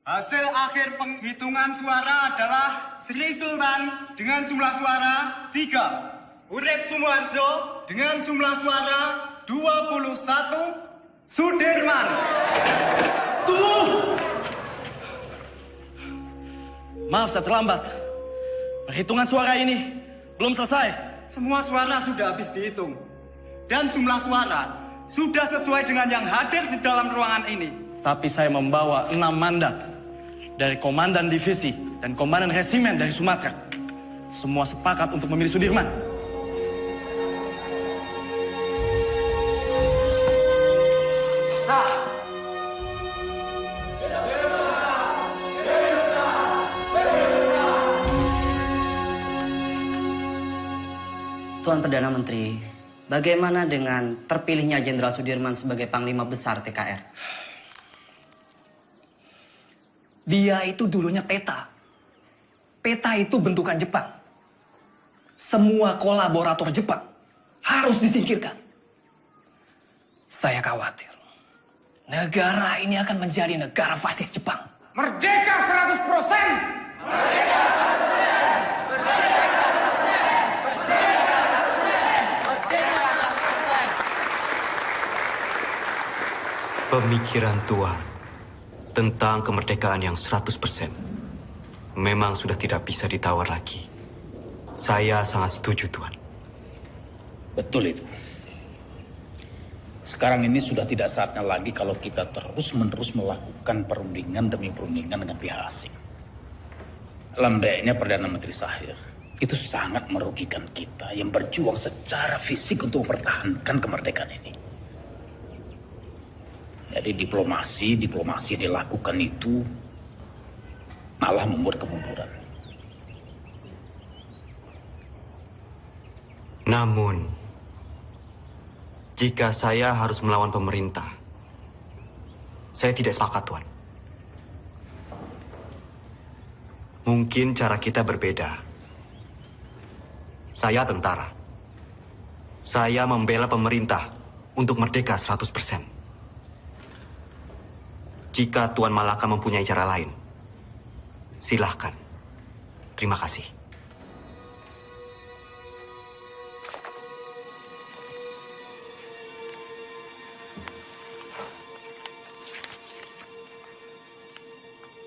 Hasil akhir penghitungan suara adalah Sri Sultan dengan jumlah suara 3. Urip Sumoharjo dengan jumlah suara 21. Sudirman. Tuh! Maaf saya terlambat. Perhitungan suara ini belum selesai. Semua suara sudah habis dihitung. Dan jumlah suara sudah sesuai dengan yang hadir di dalam ruangan ini. Tapi saya membawa 6 mandat dari Komandan Divisi dan Komandan Resimen dari Sumatera. Semua sepakat untuk memilih Sudirman. Tuan Perdana Menteri, bagaimana dengan terpilihnya Jenderal Sudirman sebagai Panglima Besar TKR? Dia itu dulunya peta. Peta itu bentukan Jepang. Semua kolaborator Jepang harus disingkirkan. Saya khawatir negara ini akan menjadi negara fasis Jepang. Merdeka 100%! Merdeka 100%! Merdeka 100%! Pemikiran Tuan tentang kemerdekaan yang 100% memang sudah tidak bisa ditawar lagi. Saya sangat setuju, Tuan. Betul itu. Sekarang ini sudah tidak saatnya lagi kalau kita terus-menerus melakukan perundingan demi perundingan dengan pihak asing. Lembeknya Perdana Menteri Shahir itu sangat merugikan kita yang berjuang secara fisik untuk mempertahankan kemerdekaan ini. Jadi diplomasi yang dilakukan itu malah membuat kemunduran. Namun, jika saya harus melawan pemerintah, saya tidak sepakat, Tuan. Mungkin cara kita berbeda. Saya tentara. Saya membela pemerintah untuk merdeka 100%. Jika Tuan Malaka mempunyai cara lain, silahkan. Terima kasih.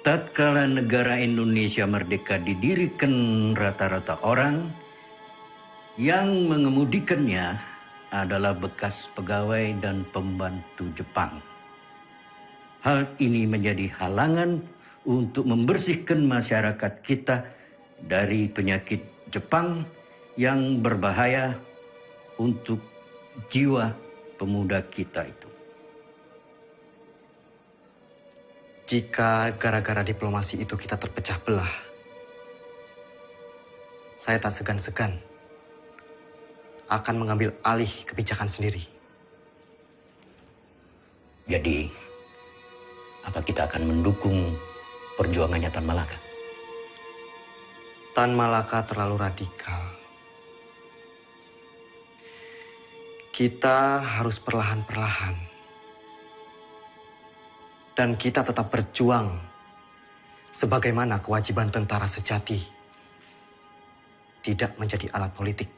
Tatkala negara Indonesia merdeka didirikan rata-rata orang yang mengemudikannya adalah bekas pegawai dan pembantu Jepang. Hal ini menjadi halangan untuk membersihkan masyarakat kita dari penyakit Jepang yang berbahaya untuk jiwa pemuda kita itu. Jika gara-gara diplomasi itu kita terpecah belah, saya tak segan-segan akan mengambil alih kebijakan sendiri. Jadi, apa kita akan mendukung perjuangannya Tan Malaka? Tan Malaka terlalu radikal. Kita harus perlahan-perlahan. Dan kita tetap berjuang sebagaimana kewajiban tentara sejati. Tidak menjadi alat politik.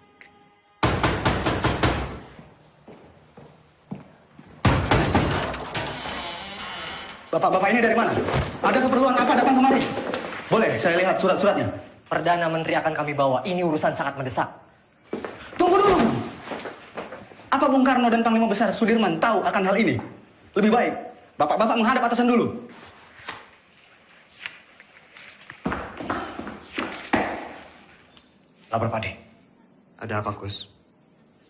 Bapak-bapak ini dari mana? Ada keperluan apa datang kemari? Boleh saya lihat surat-suratnya? Perdana Menteri akan kami bawa. Ini urusan sangat mendesak. Tunggu dulu! Apa Bung Karno dan Panglima Besar Sudirman tahu akan hal ini? Lebih baik, bapak-bapak menghadap atasan dulu. Lapor Pade. Ada apa, Gus?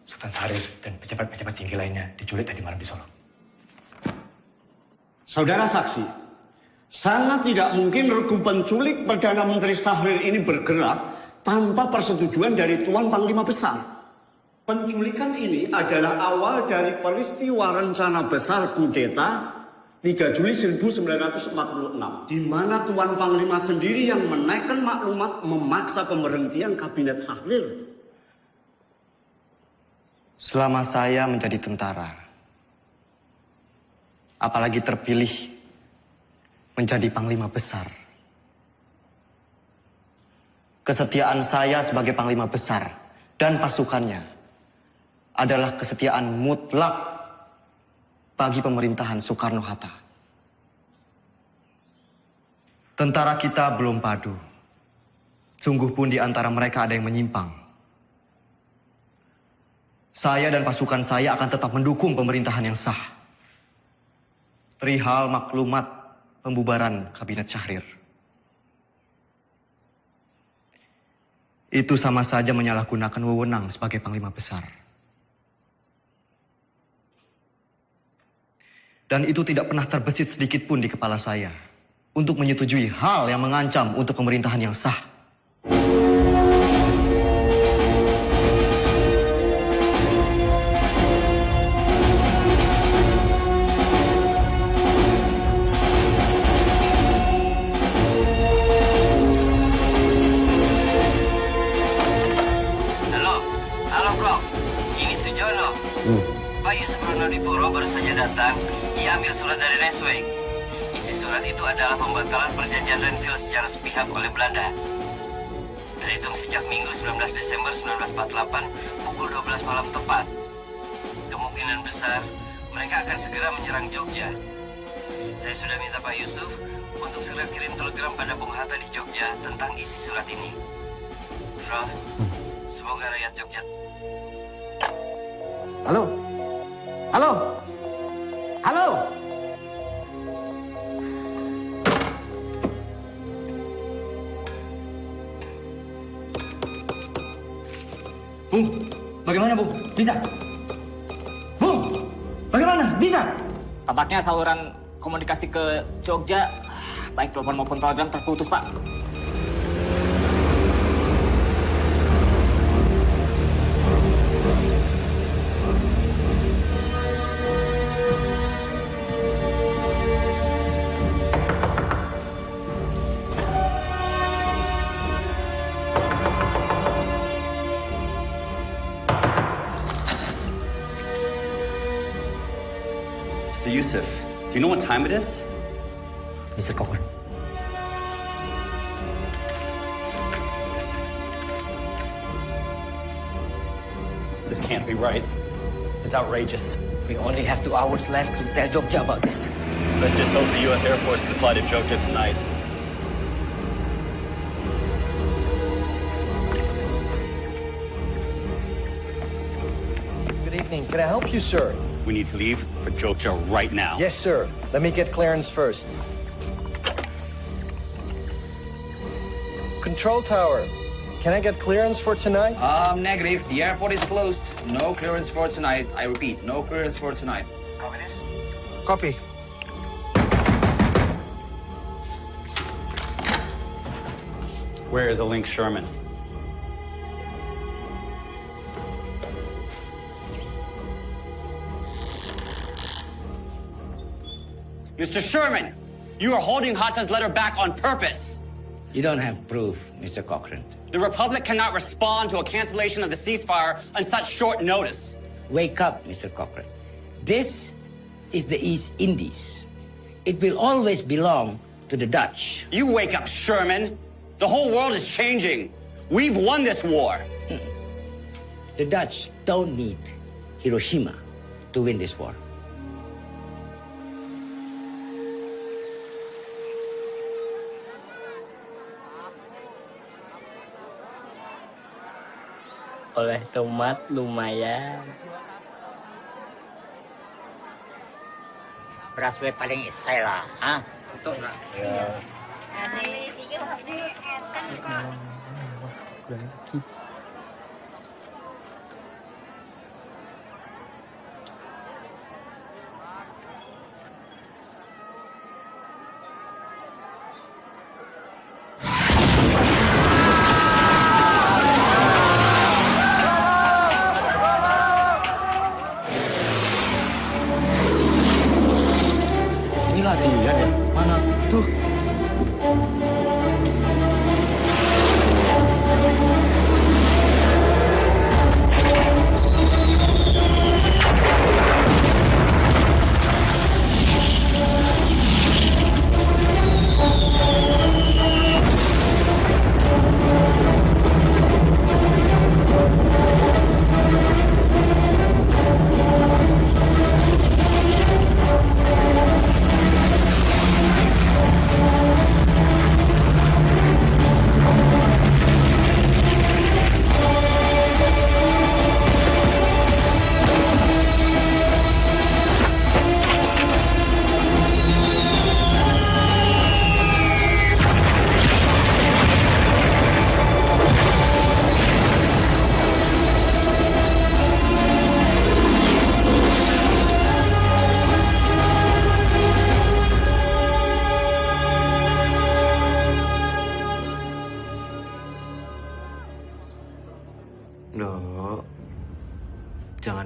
Sultan Syahrir dan pejabat-pejabat tinggi lainnya diculik tadi malam di Solo. Saudara saksi, sangat tidak mungkin regu penculik Perdana Menteri Syahrir ini bergerak tanpa persetujuan dari Tuan Panglima Besar. Penculikan ini adalah awal dari peristiwa rencana besar kudeta 3 Juli 1946, di mana Tuan Panglima sendiri yang menaikkan maklumat memaksa pemberhentian Kabinet Syahrir. Selama saya menjadi tentara, apalagi terpilih menjadi Panglima Besar. Kesetiaan saya sebagai Panglima Besar dan pasukannya adalah kesetiaan mutlak bagi pemerintahan Soekarno-Hatta. Tentara kita belum padu. Sungguh pun di antara mereka ada yang menyimpang. Saya dan pasukan saya akan tetap mendukung pemerintahan yang sah. Perihal maklumat pembubaran Kabinet Syahrir. Itu sama saja menyalahgunakan wewenang sebagai Panglima Besar. Dan itu tidak pernah terbesit sedikit pun di kepala saya untuk menyetujui hal yang mengancam untuk pemerintahan yang sah. Halo bro, ini Sujono. Pak Yusuf Pronodipuro baru saja datang. Ia ambil surat dari Resweg. Isi surat itu adalah pembatalan perjanjian Renville secara sepihak oleh Belanda. Terhitung sejak Minggu 19 Desember 1948 pukul 12 malam tepat. Kemungkinan besar mereka akan segera menyerang Jogja. Saya sudah minta Pak Yusuf untuk segera kirim telegram pada Bung Hatta di Jogja tentang isi surat ini. Bro, semoga rakyat Jogja. Halo? Halo? Halo? Bung, bagaimana Bung? Bisa? Bung, bagaimana? Bisa? Tampaknya saluran komunikasi ke Jogja, baik telepon maupun telegram terputus, Pak. Mr. Yusuf, do you know what time it is? Mr. Cochrane. This can't be right. It's outrageous. We only have 2 hours left to tell Jogja about this. Let's just hope the U.S. Air Force can fly to Jogja tonight. Good evening. Can I help you, sir? We need to leave for Jogja right now. Yes, sir. Let me get clearance first. Control tower. Can I get clearance for tonight? Negative. The airport is closed. No clearance for tonight. I repeat, no clearance for tonight. Copy. Where is a Link Sherman? Mr. Sherman, you are holding Hatta's letter back on purpose. You don't have proof, Mr. Cochrane. The Republic cannot respond to a cancellation of the ceasefire on such short notice. Wake up, Mr. Cochrane. This is the East Indies. It will always belong to the Dutch. You wake up, Sherman. The whole world is changing. We've won this war. The Dutch don't need Hiroshima to win this war. Oleh tomat lumayan. Beras we paling isai lah, ah. Betul lah. Ya. Ini latihan ya? Mana? Tuh.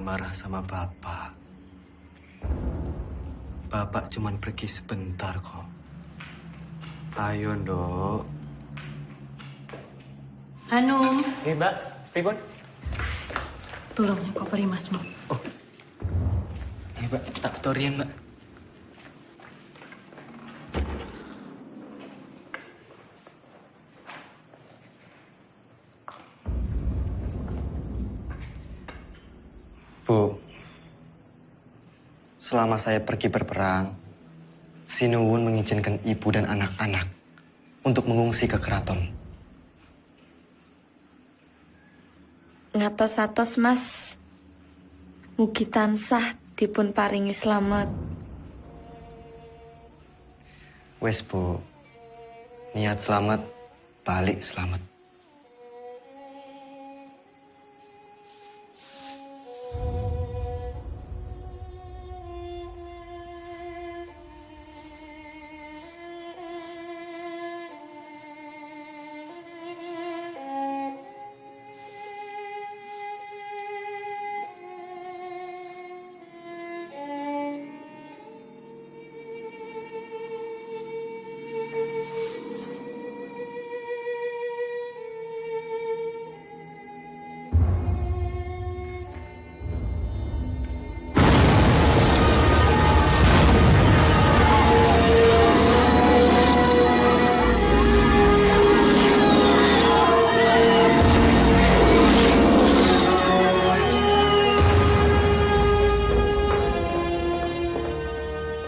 marah sama Bapak. Bapak cuman pergi sebentar kok. Ayo, Nduk. Hanum, Mbak, pripun? tolong koperi Masmu. Mbak, tak torian, Mbak. Bu, selama saya pergi berperang, Sinuwun mengizinkan ibu dan anak-anak untuk mengungsi ke keraton. Ngatos-atos Mas, mugi tansah dipun paringi slamet. Wes Bu, niat selamat, balik selamat.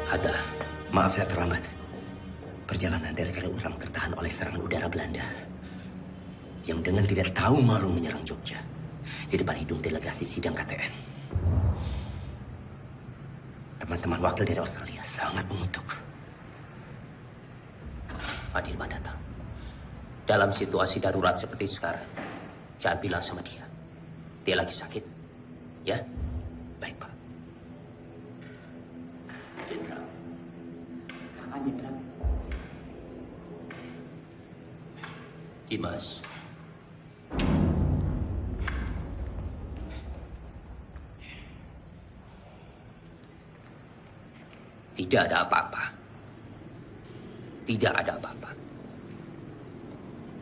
Hatta, maaf saya terlambat. Perjalanan dari Kaliurang tertahan oleh serangan udara Belanda yang dengan tidak tahu malu menyerang Jogja di depan hidung delegasi sidang KTN. Teman-teman wakil dari Australia sangat mengutuk. Pak Dirman datang. Dalam situasi darurat seperti sekarang, jangan bilang sama dia. Dia lagi sakit. Ya? Baik, Pak. Jenderal. Silakan, Jenderal. Dimas. Tidak ada apa-apa. Tidak ada apa-apa.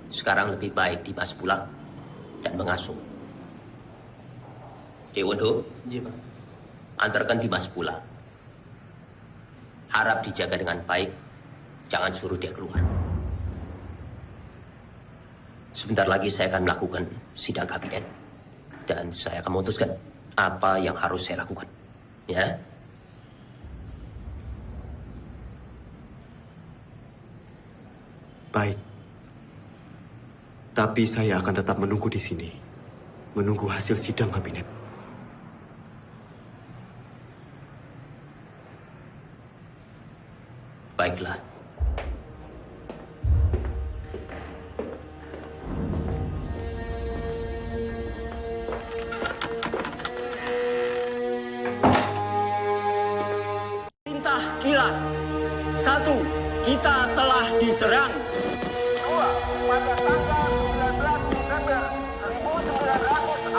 Sekarang lebih baik Dimas pulang dan mengasuh. Dewondo, antarkan Dimas pulang. Harap dijaga dengan baik. Jangan suruh dia keluar. Sebentar lagi saya akan melakukan sidang kabinet. Dan saya akan memutuskan apa yang harus saya lakukan. Ya? Baik. Tapi saya akan tetap menunggu di sini. Menunggu hasil sidang kabinet. Baiklah. Perintah kilat. 1. Kita telah diserang. 2. Pada tanggal 19 Desember 1948,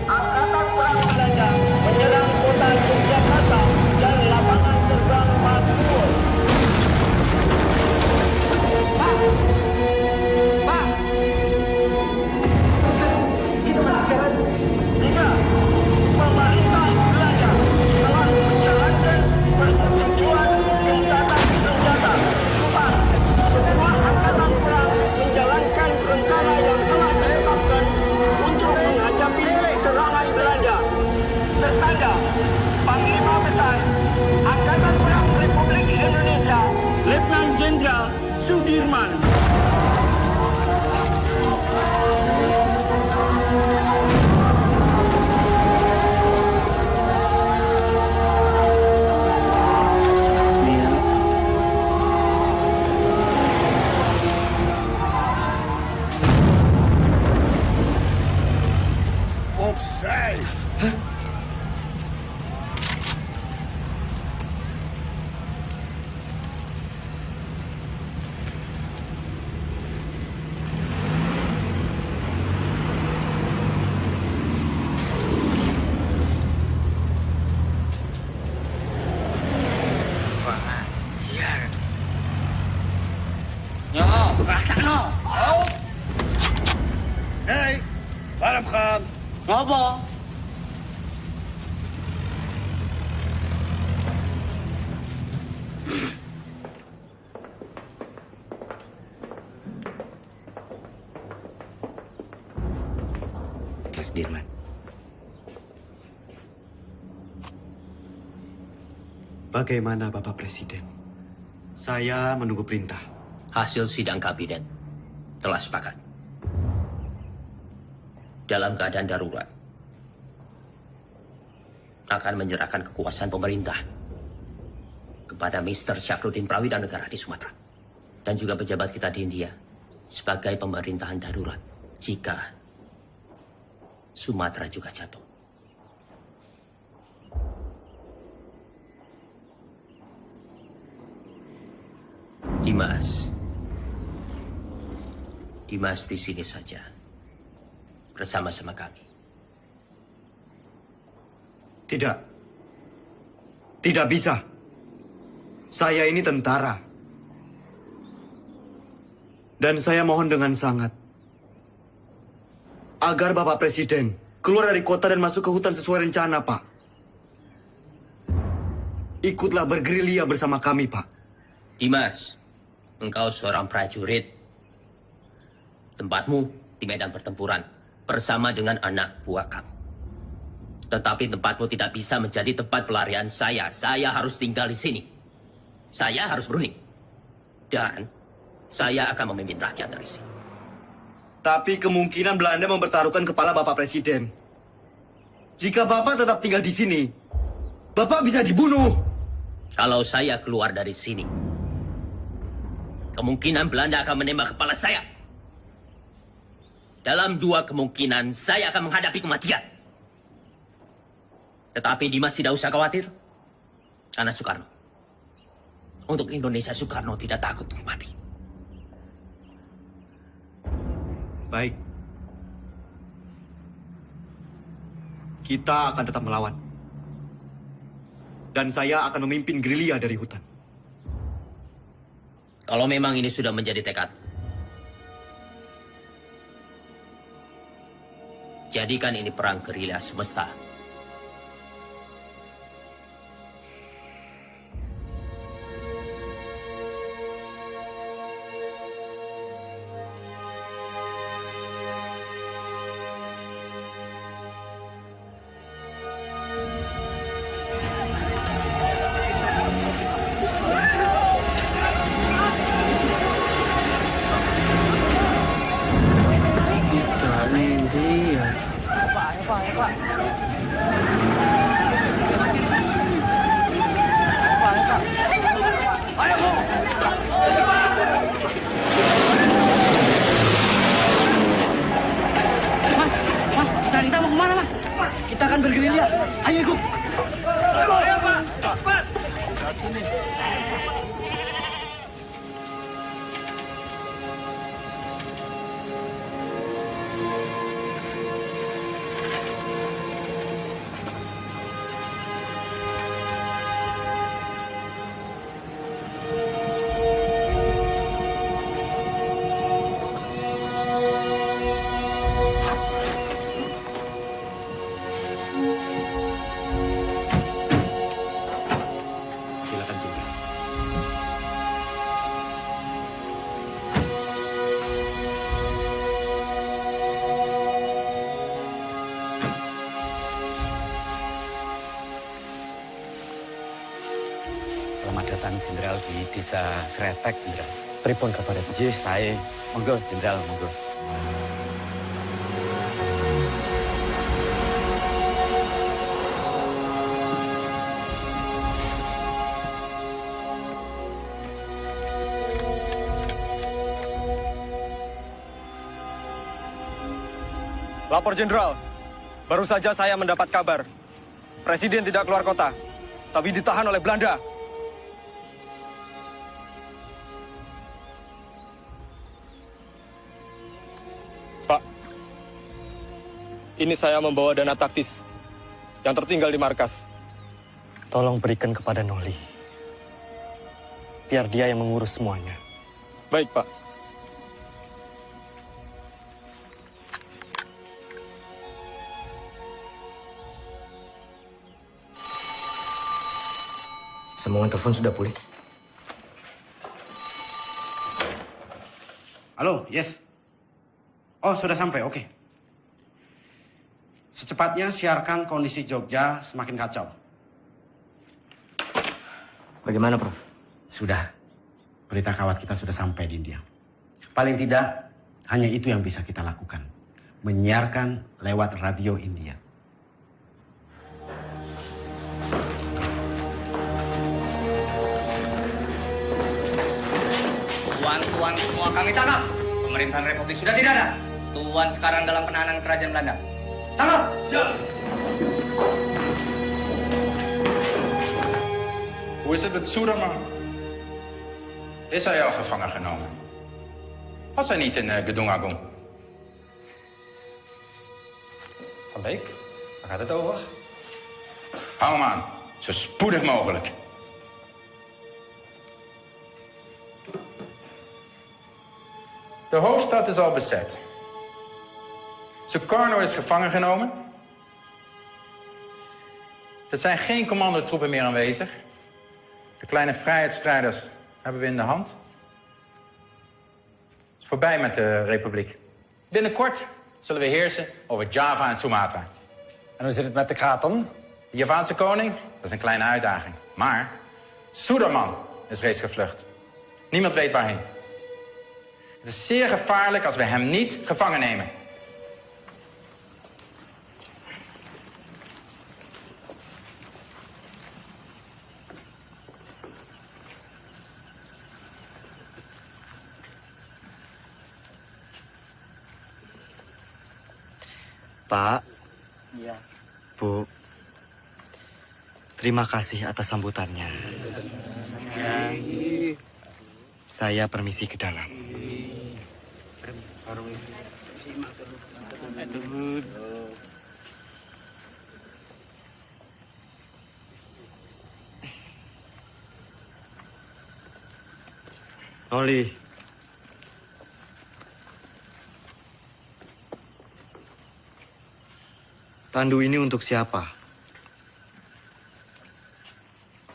Angkatan Perang Belanda menyerang kota Yogyakarta dan lapangan terbang Makmur. Pak! Pak! Itu sekarang. 3. Pemerintah Belanda telah menjalankan persetujuan gencatan senjata. 4. Semua angkatan perang menjalankan rencana yang telah ditetapkan untuk menghadapi serangan Belanda. Tertanda, Panglima Besar Angkatan Perang Republik Indonesia, Letnan Jenderal Sudirman. Ngopo? Mas Dirman. Bagaimana Bapak Presiden? Saya menunggu perintah. Hasil sidang kabinet telah sepakat. Dalam keadaan darurat, akan menyerahkan kekuasaan pemerintah kepada Mr. Syafruddin Prawidanegara di Sumatera. Dan juga pejabat kita di India sebagai pemerintahan darurat jika Sumatera juga jatuh. Dimas di sini saja bersama-sama kami. Tidak. Tidak bisa. Saya ini tentara. Dan saya mohon dengan sangat agar Bapak Presiden keluar dari kota dan masuk ke hutan sesuai rencana, Pak. Ikutlah bergerilya bersama kami, Pak. Dimas, engkau seorang prajurit. Tempatmu di medan pertempuran bersama dengan anak buah kamu. Tetapi tempatmu tidak bisa menjadi tempat pelarian saya. Saya harus tinggal di sini. Saya harus berunding. Dan saya akan memimpin rakyat dari sini. Tapi kemungkinan Belanda mempertaruhkan kepala Bapak Presiden. Jika Bapak tetap tinggal di sini, Bapak bisa dibunuh. Kalau saya keluar dari sini, kemungkinan Belanda akan menembak kepala saya. Dalam 2 kemungkinan, saya akan menghadapi kematian. Tetapi Dimas tidak usah khawatir. Karena Soekarno. Untuk Indonesia, Soekarno tidak takut untuk mati. Baik. Kita akan tetap melawan. Dan saya akan memimpin gerilya dari hutan. Kalau memang ini sudah menjadi tekad, jadikan ini perang gerilya semesta. Kita akan bergerilya. Ayo ikut. Ayo, Pak. Cepat. Silakan, Jenderal. Selamat datang, Jenderal, di Desa Kretek, Jenderal. Pripun kabar? Jih, saya. Monggo, Jenderal, monggo. Lapor Jenderal, baru saja saya mendapat kabar. Presiden tidak keluar kota, tapi ditahan oleh Belanda. Pak, ini saya membawa dana taktis yang tertinggal di markas. Tolong berikan kepada Noli. Biar dia yang mengurus semuanya. Baik, Pak. Sambungan telepon sudah pulih. Halo, yes. Oh, sudah sampai, oke. Secepatnya siarkan kondisi Jogja semakin kacau. Bagaimana, Prof? Sudah. Berita kawat kita sudah sampai di India. Paling tidak, hanya itu yang bisa kita lakukan. Menyiarkan lewat radio India. Tuan-tuan semua kami tangkap. Pemerintahan Republik sudah tidak ada. Tuan sekarang dalam penahanan kerajaan Belanda. Tangkap! Siap! Hoe is het met Soederman? Is hij al gevangen genomen? Was hij niet in Gedung Agung? Van Beek, waar gaat het over? Hou hem aan, zo spoedig mogelijk. De hoofdstad is al bezet. Sukarno is gevangen genomen. Er zijn geen commandotroepen meer aanwezig. De kleine vrijheidsstrijders hebben we in de hand. Het is voorbij met de republiek. Binnenkort zullen we heersen over Java en Sumatra. En hoe zit het met de kraton? De Javaanse koning, dat is een kleine uitdaging. Maar Suderman is reeds gevlucht. Niemand weet waarheen. Het is zeer gevaarlijk als we hem niet gevangen nemen. Pak, Iya. Bu, terima kasih atas sambutannya. Saya permisi ke dalam. Noli, tandu ini untuk siapa?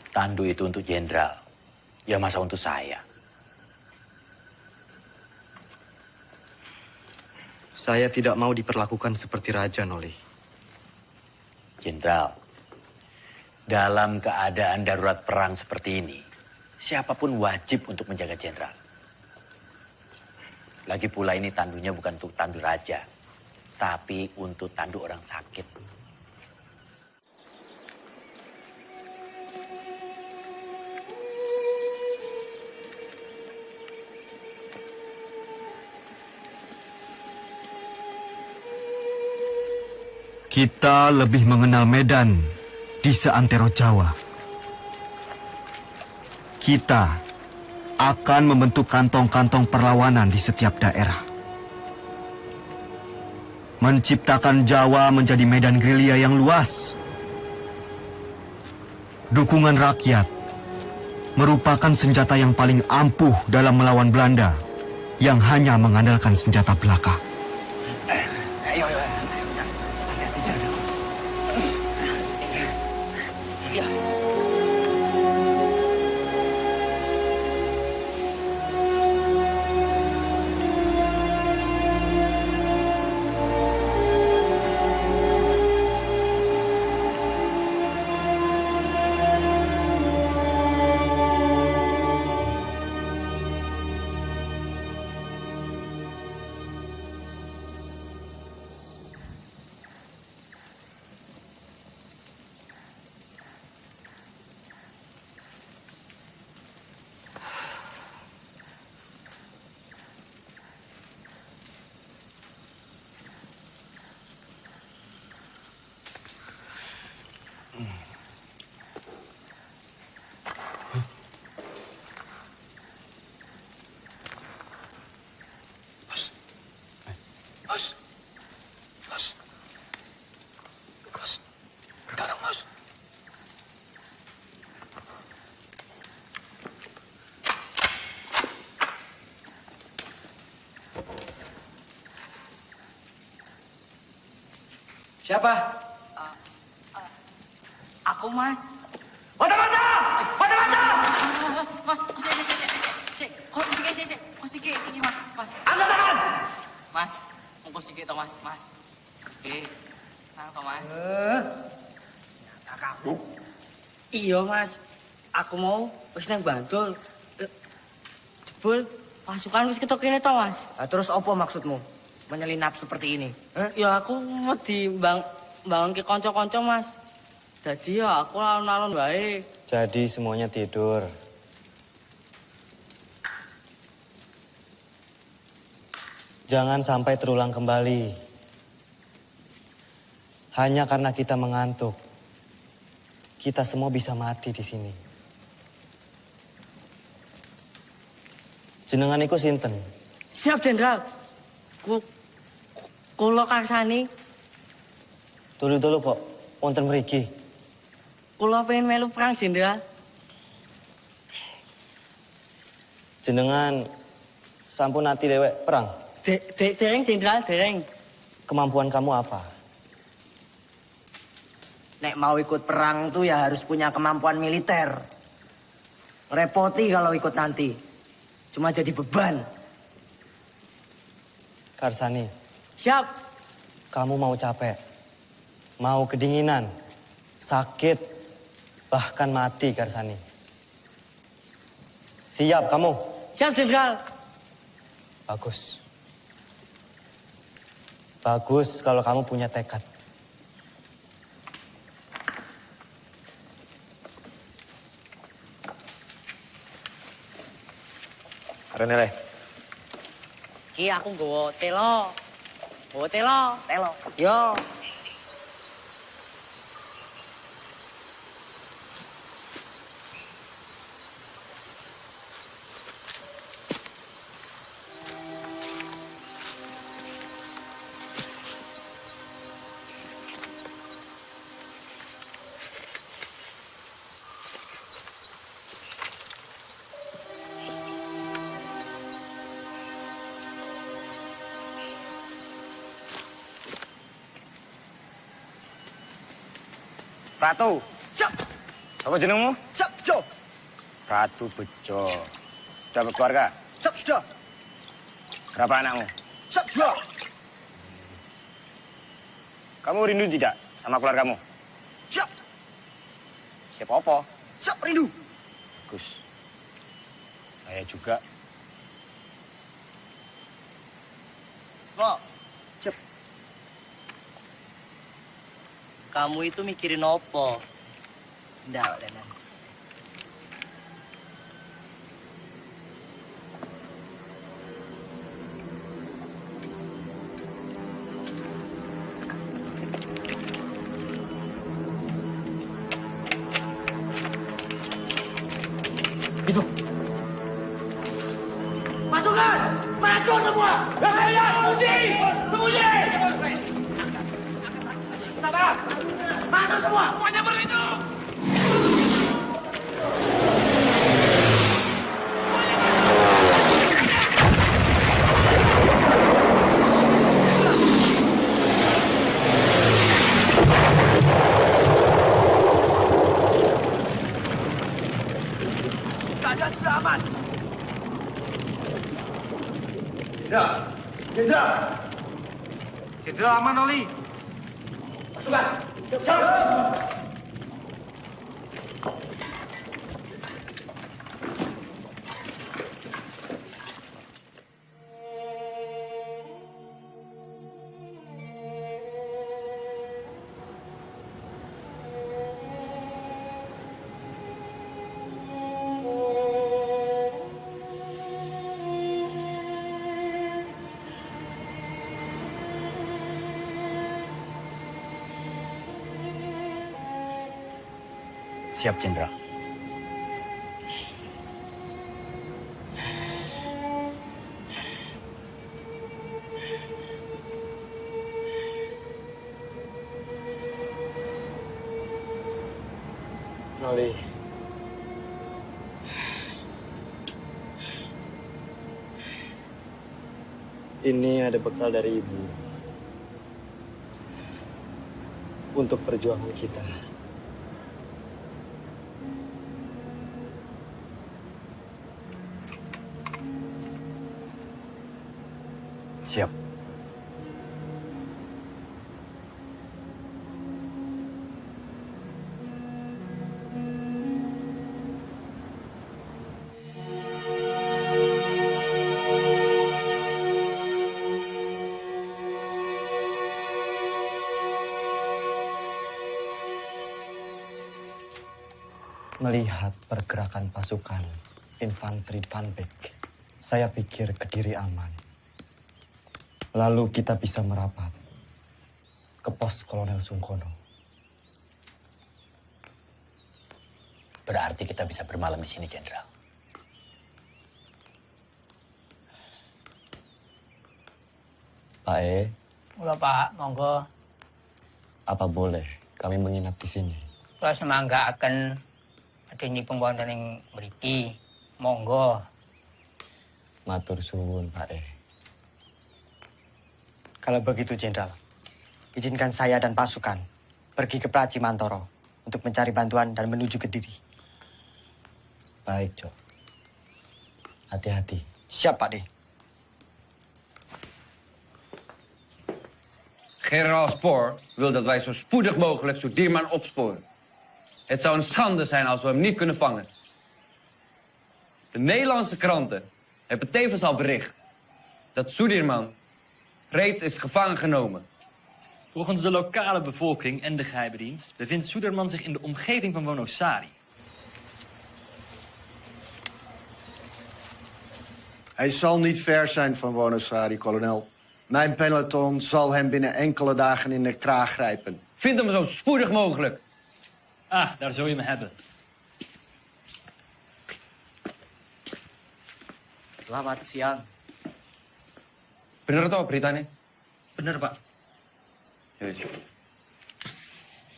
Tandu itu untuk jenderal. Ya masa untuk saya. Saya tidak mau diperlakukan seperti raja, Noli. Jenderal, dalam keadaan darurat perang seperti ini, siapapun wajib untuk menjaga jenderal. Lagi pula ini tandunya bukan untuk tandu raja, tapi untuk tandu orang sakit. Kita lebih mengenal Medan di seantero Jawa. Kita akan membentuk kantong-kantong perlawanan di setiap daerah. Menciptakan Jawa menjadi medan gerilya yang luas. Dukungan rakyat merupakan senjata yang paling ampuh dalam melawan Belanda yang hanya mengandalkan senjata belaka. Siapa? Aku, Mas. Mata-mata! Mata-mata! Mas. Nang to, Mas. Nyata kamu. Iya, Mas. Aku mau wis nang Bantul. Jebul pasukan wis ketok kene to, Mas. Terus apa maksudmu? Menyelinap seperti ini? Ya aku wedi bangun ke kanca-kanca, Mas. Jadi ya aku alon-alon wae. Jadi semuanya tidur. Jangan sampai terulang kembali. Hanya karena kita mengantuk, kita semua bisa mati di sini. Jenengan iku sinten? Siap, Jenderal. Kula karsani. Dulu kok, wonten mriki. Kula pengen melu perang, Jenderal. Jenengan sampun ati dewek perang. Dereng, Jenderal, dereng. Kemampuan kamu apa? Nek mau ikut perang tuh ya harus punya kemampuan militer. Repoti kalau ikut nanti. Cuma jadi beban. Karsani, Siap. kamu mau capek, mau kedinginan, sakit, bahkan mati, Karsani. Siap kamu? Siap, Jenderal. Bagus. Bagus kalau kamu punya tekad. Renele. Ki aku nggawa telo. Telo. Yo. Ratu. Siap. Apa jenengmu? Siap, Jo. Ratu Bejo. Sudah berkeluarga? Siap, sudah. Berapa anakmu? Siap, sudah. Kamu rindu tidak sama keluargamu? Siap. Siapa apa? Siap, rindu. Bagus. Saya juga. Semua. Siap. Kamu itu mikirin apa? Ndak, Danan. Bismo. Pasukan! Maju semua! Sembunyi! Sembunyi! Sabar! Masuk semua! Semuanya berlindung! Keadaan sudah aman. Jenderal aman, Oli. Pasukan! Siap! Siap, Jenderal. Noli. Ini ada bekal dari Ibu. Untuk perjuangan kita. Siap. Melihat pergerakan pasukan infanteri Van Beek, saya pikir Kediri aman. Lalu kita bisa merapat ke pos Kolonel Sungkono. Berarti kita bisa bermalam di sini, Jenderal. Pak E, Mula Pak, monggo. apa boleh kami menginap di sini? Kula semangga akan adeni pembuatan yang mriki. Monggo. Matur suwun, Pak E. Kalau begitu, Jenderal, izinkan saya dan pasukan pergi ke Praci Mantoro untuk mencari bantuan dan menuju Kediri. Baik, Cok. Hati-hati. Siap, Pak D. Generaal Spoor wil dat wij zo spoedig mogelijk Sudirman opsporen. Het zou een schande zijn als we hem niet kunnen vangen. De Nederlandse kranten hebben tevens al bericht dat Sudirman reeds is gevangen genomen. Volgens de lokale bevolking en de geheime dienst bevindt Suderman zich in de omgeving van Wonosari. Hij zal niet ver zijn van Wonosari, kolonel. Mijn peloton zal hem binnen enkele dagen in de kraag grijpen. Vind hem zo spoedig mogelijk. Ah, daar zul je me hebben. Selamat siang. Bener toh beritanya? Bener, Pak. Ya,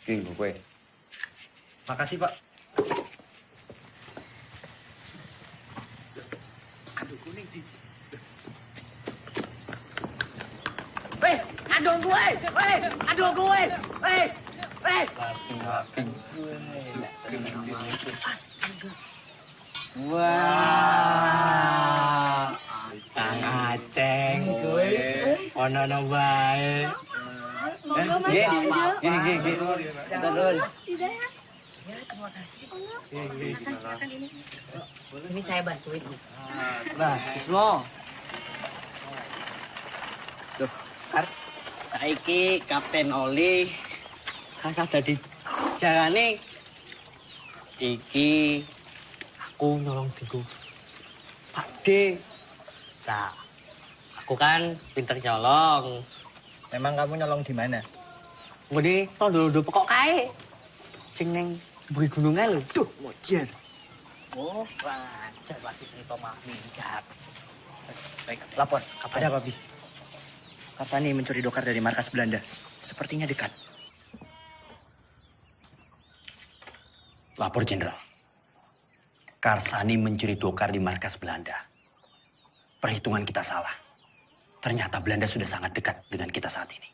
King, gue. Makasih, Pak. Weh, aduh gue! Weh, aduh gue! Weh, weh! Wah, Kang Aceng gue. Ono bae. Semoga Mas Gini. Turun. Tidak ya? Ya, terima kasih. Silakan ini. Ini saya bantuin. Nah, Ismo. Duh, saiki Kapten Oli kasah dadi jalane iki aku nyolong diku Pak D. Nah, aku kan pinter nyolong. Memang kamu nyolong di mana? Ngene, tondo-tondo pokok kae. Sing ning buri gunungan lho. Duh, mojer. Oh, lancar masih cerita mah minggat. Baik, lapor. Ada apa, Bis? Karsani mencuri dokar dari markas Belanda. Sepertinya dekat. Lapor, Jenderal. Karsani mencuri dokar di markas Belanda. Perhitungan kita salah. Ternyata Belanda sudah sangat dekat dengan kita saat ini.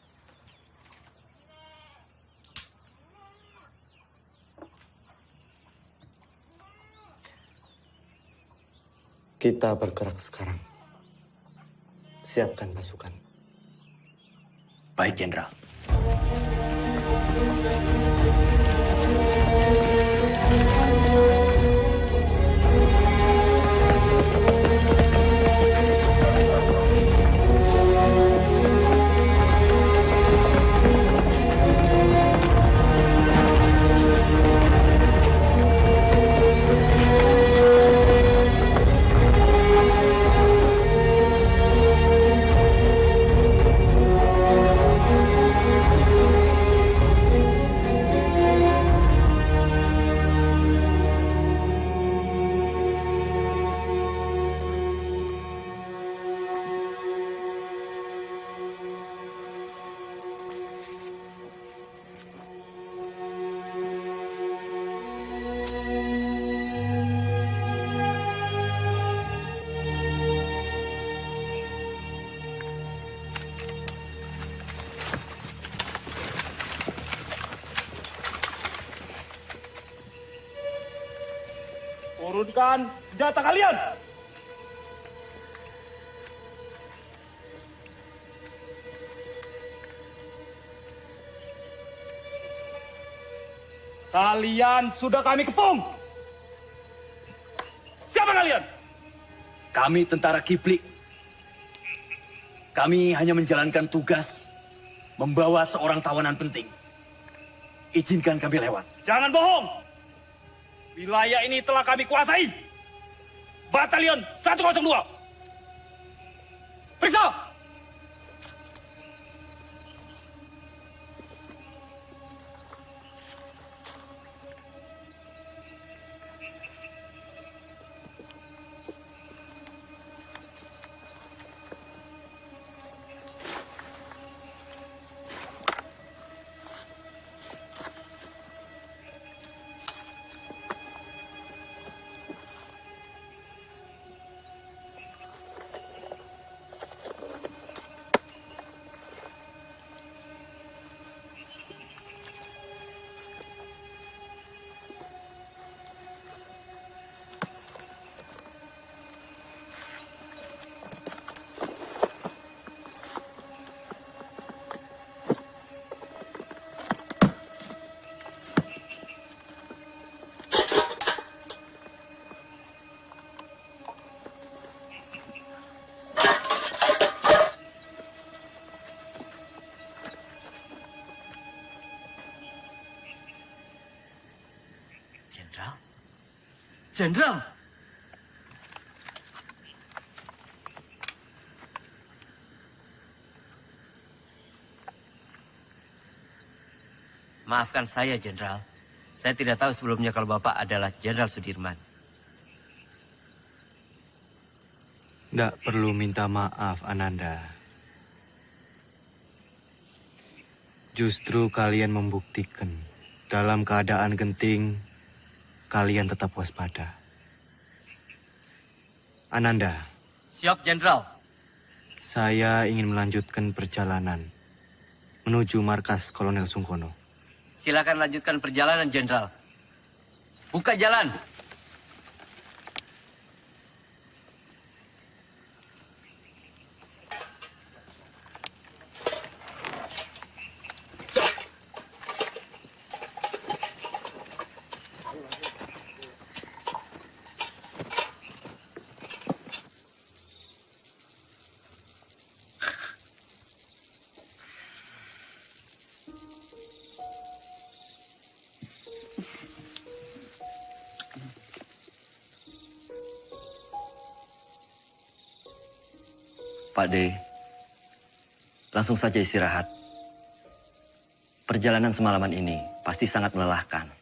Kita bergerak sekarang. Siapkan pasukan. Baik, Jenderal. Turunkan senjata kalian! Kalian sudah kami kepung! Siapa kalian? Kami tentara Kiplik. Kami hanya menjalankan tugas membawa seorang tawanan penting. Izinkan kami lewat. Jangan bohong! Wilayah ini telah kami kuasai. Batalion 102. Periksa! Jenderal? Jenderal! Maafkan saya, Jenderal. Saya tidak tahu sebelumnya kalau Bapak adalah Jenderal Sudirman. Tidak perlu minta maaf, Ananda. Justru kalian membuktikan dalam keadaan genting, kalian tetap waspada. Ananda. Siap, Jenderal. Saya ingin melanjutkan perjalanan menuju markas Kolonel Sungkono. Silakan lanjutkan perjalanan, Jenderal. Buka jalan. Pak D, langsung saja istirahat. Perjalanan semalaman ini pasti sangat melelahkan.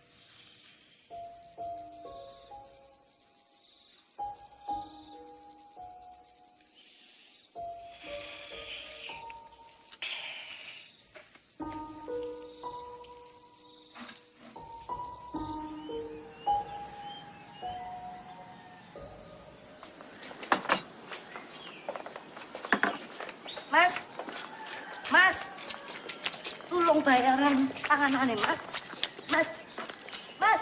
Mas, Mas, tolong bayaran tanganane, Mas. Mas, Mas.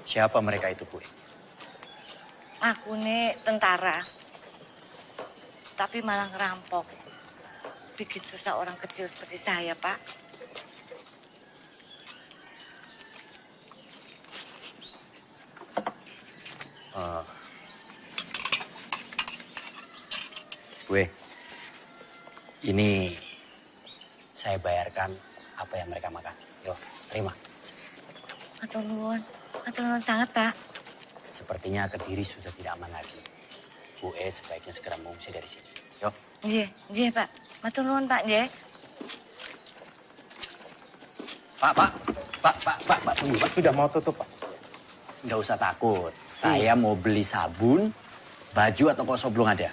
Siapa mereka itu, Bu? Aku nih tentara, tapi malah ngerampok. Bikin susah orang kecil seperti saya, Pak. Gue, ini saya bayarkan apa yang mereka makan. Yo, terima. Matur nuwun sangat, Pak. Sepertinya Kediri sudah tidak aman lagi. Bu sebaiknya segera mengungsi dari sini. Yo. Nggih, Pak. Matur nuwun, Pak, nggih. Pak, tunggu, Pak. Sudah mau tutup, Pak. Nggak usah takut. Saya mau beli sabun, baju atau kosong belum ada?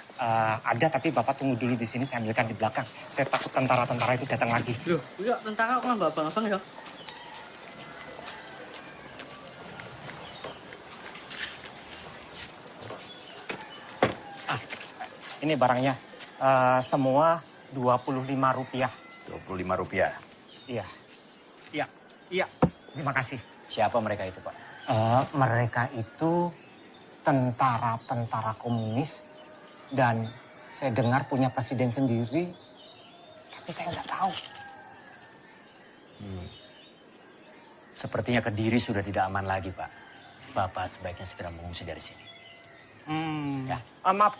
Ada, tapi Bapak tunggu dulu di sini, saya ambilkan di belakang. Saya takut tentara-tentara itu datang lagi. Loh, enggak, tentara kok nggak abang-abang ya? Ini barangnya. Semua Rp25. Rp25? Iya. Terima kasih. Siapa mereka itu, Pak? Mereka itu tentara-tentara komunis dan saya dengar punya presiden sendiri, tapi saya nggak tahu. Sepertinya Kediri sudah tidak aman lagi, Pak. Bapak sebaiknya segera mengungsi dari sini. Ya. Maaf,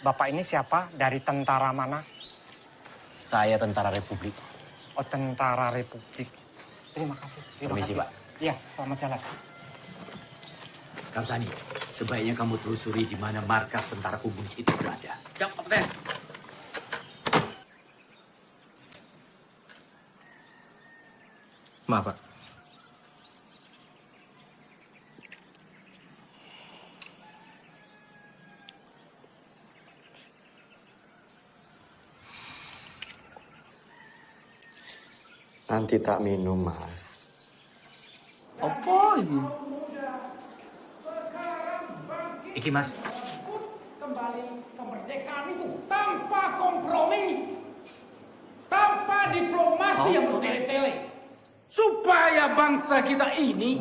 Bapak ini siapa? Dari tentara mana? Saya tentara Republik. tentara Republik. Terima kasih. Permisi, Pak. Iya, selamat jalan. Karsani, sebaiknya kamu telusuri di mana markas tentara komunis itu berada. Siap, Kapten. Maaf, Pak. Nanti tak minum, Mas. Apa ini? Iki, Mas. Kembali kemerdekaan itu tanpa kompromi, tanpa diplomasi yang bertele-tele, supaya bangsa kita ini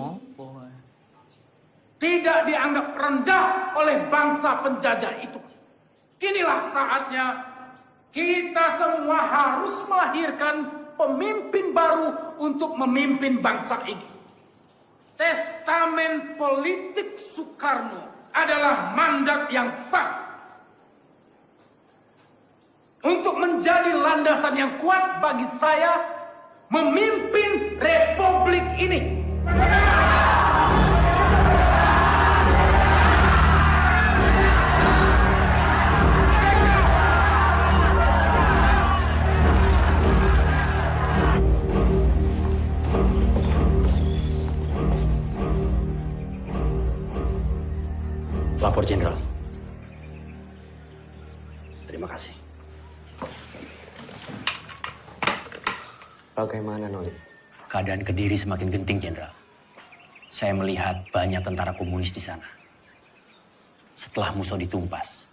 tidak dianggap rendah oleh bangsa penjajah itu. Inilah saatnya kita semua harus melahirkan pemimpin baru untuk memimpin bangsa ini. Testamen politik Soekarno adalah mandat yang sah untuk menjadi landasan yang kuat bagi saya memimpin republik ini. Lapor Jenderal. Terima kasih. Bagaimana, Noli? Keadaan Kediri semakin genting, Jenderal. Saya melihat banyak tentara komunis di sana. Setelah Musso ditumpas,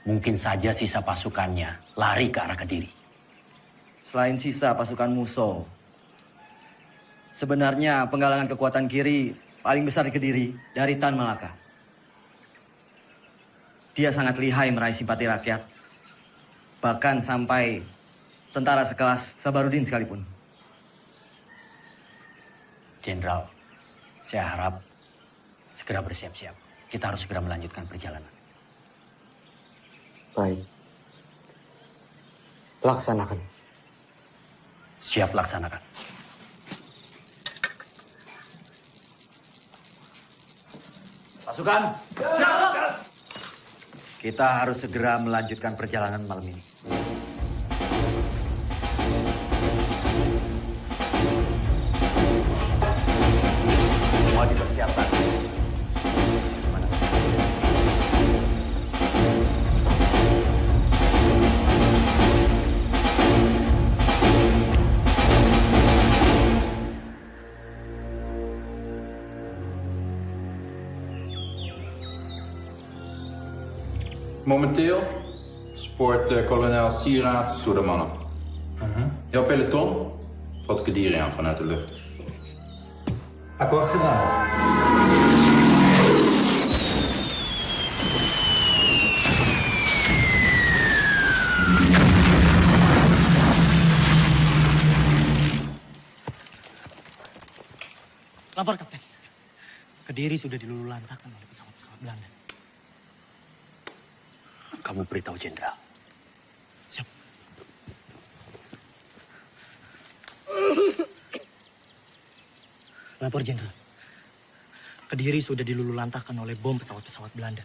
mungkin saja sisa pasukannya lari ke arah Kediri. Selain sisa pasukan Musso, sebenarnya penggalangan kekuatan kiri paling besar di Kediri dari Tan Malaka. Dia sangat lihai meraih simpati rakyat, bahkan sampai tentara sekelas Sabarudin sekalipun. Jenderal, saya harap segera bersiap-siap. Kita harus segera melanjutkan perjalanan. Baik. Laksanakan. Siap laksanakan. Pasukan, kita harus segera melanjutkan perjalanan malam ini. Semua dipersiapkan. Momenteel spoort kolonel Sieraad door de mannen. Jouw peloton valt Kediri aan vanuit de lucht. Akkoord gedaan. Lapor, Kapten. Kediri sudah dilululantakkan oleh pesawat-pesawat Belanda. Kamu beritahu Jenderal. Siap. Lapor, Jenderal. Kediri sudah dilululantakkan oleh bom pesawat-pesawat Belanda.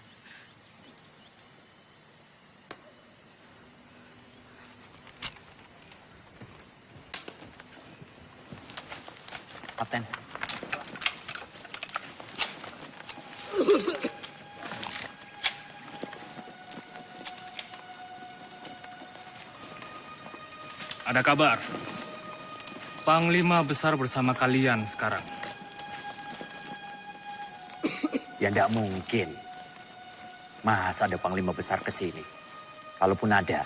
Kapten. Ada kabar. Panglima besar bersama kalian sekarang. Ya tidak mungkin. Masa ada panglima besar ke sini? Kalaupun ada,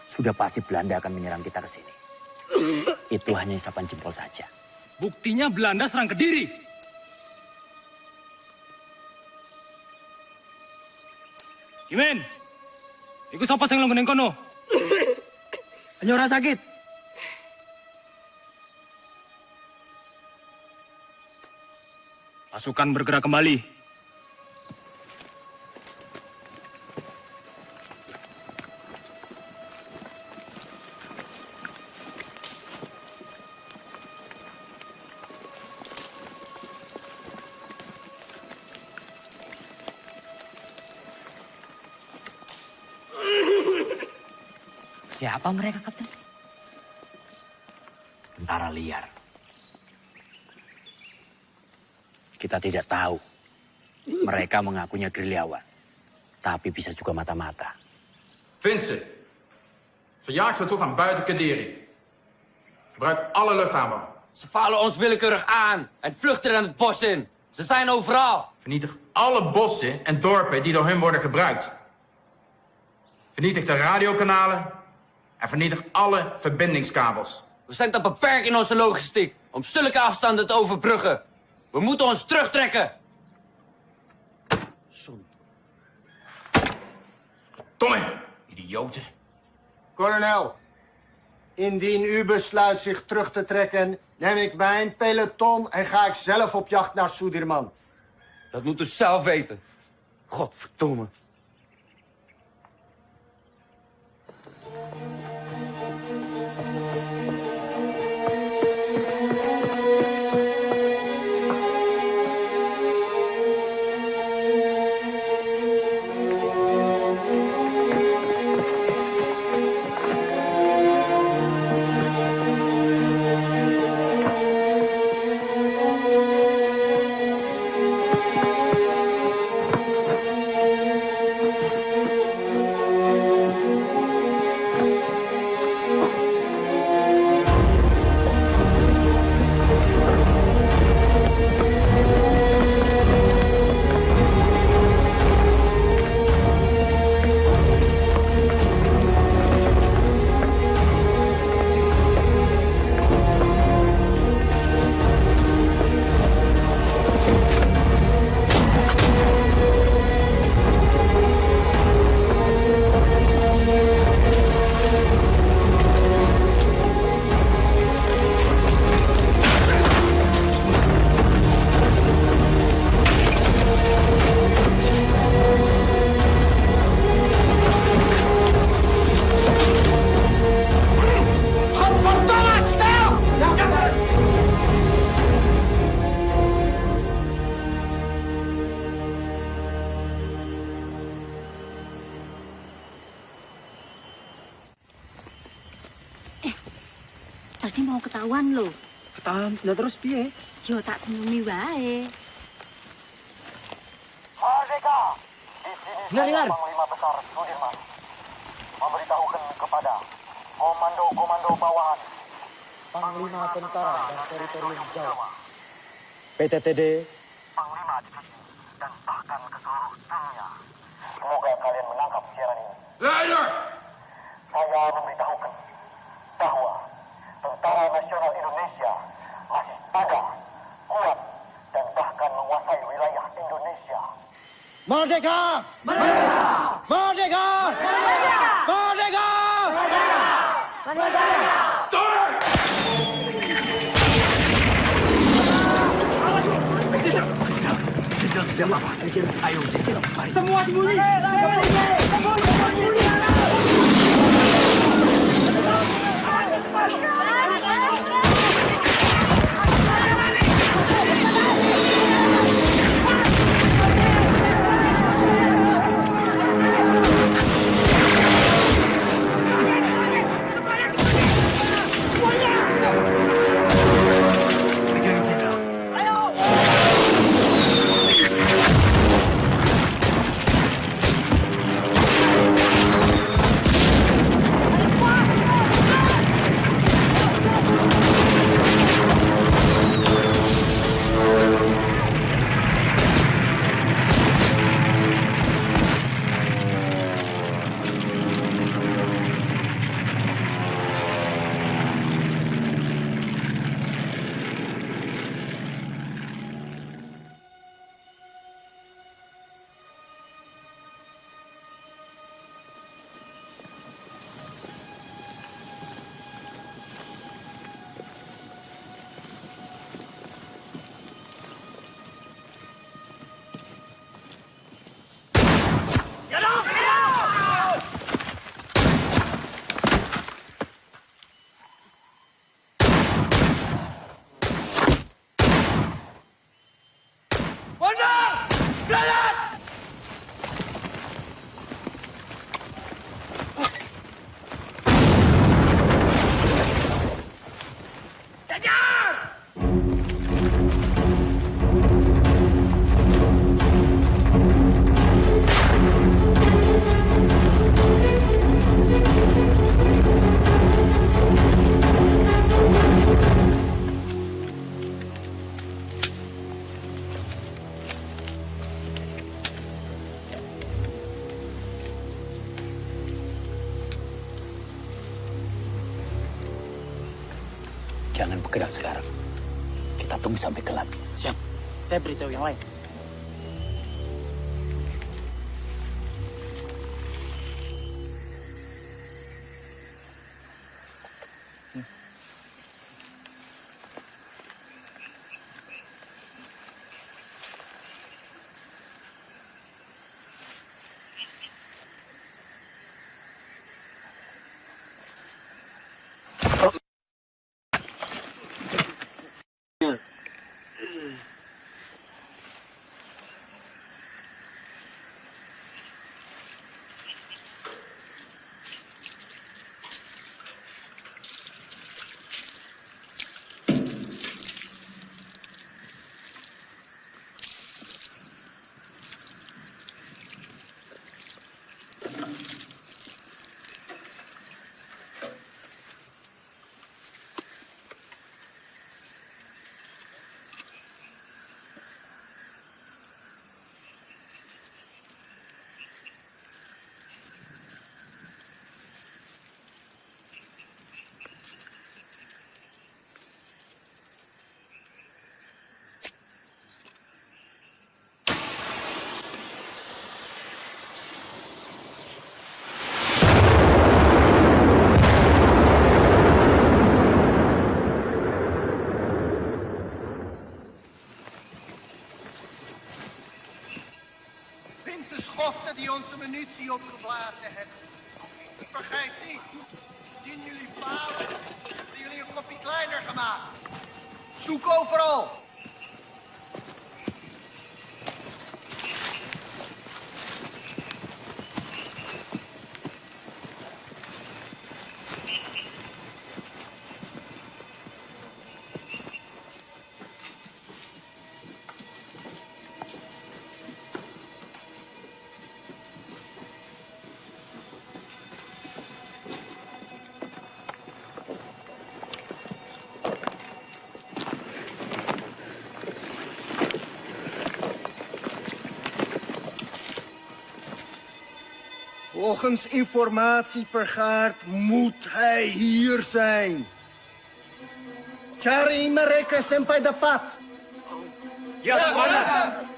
sudah pasti Belanda akan menyerang kita ke sini. Itu hanya isapan jempol saja. Buktinya Belanda serang Kediri. Kimen, ikut siapa yang lo kono? Hanya orang sakit. Pasukan bergerak kembali. Siapa mereka, Kapten? Tentara liar. Kita tidak tahu. Mereka mengakunya gerilyawan. Tapi bisa juga mata-mata. Vind ze. Verjaag ze tot aan buiten Kadiri. Gebruik alle luchthaven. Ze vallen ons willekeurig aan en vluchten dan het bos in. Ze zijn overal. Vernietig alle bossen en dorpen die door hun worden gebruikt. Vernietig de radiokanalen en vernietig alle verbindingskabels. We zijn te beperkt in onze logistiek om zulke afstanden te overbruggen. We moeten ons terugtrekken. Tomme, idioten. Kolonel, indien u besluit zich terug te trekken, neem ik mijn peloton en ga ik zelf op jacht naar Sudirman. Dat moet u zelf weten. Godverdomme. Tadi mau ketahuan loh. Ketahuan, lah terus piye? Yo tak senumi wae. Merdeka! Di sini Dengar. Panglima Besar Sudirman memberitahukan kepada komando-komando bawahan Panglima Tentara dan Teritorium Jawa, PTTD, Panglima Divisi, dan bahkan ke seluruh dunia. Semoga kalian menangkap siaran ini. Luister! Saya memberitahukan bahwa Tentara Nasional Indonesia masih ada, kuat, dan bahkan menguasai wilayah Indonesia. Merdeka! Merdeka! Merdeka! Merdeka! Merdeka! Semua sembunyi! bergerak sekarang. Kita tunggu sampai gelap. Siap. Saya beritahu yang lain. De schoften die onze munitie opgeblazen hebben. Vergeet niet, indien jullie falen, hebben jullie een kopje kleiner gemaakt. Zoek overal. Volgens informatie vergaard moet hij hier zijn. Cari mereka sampai dapat. Ya, Komandan.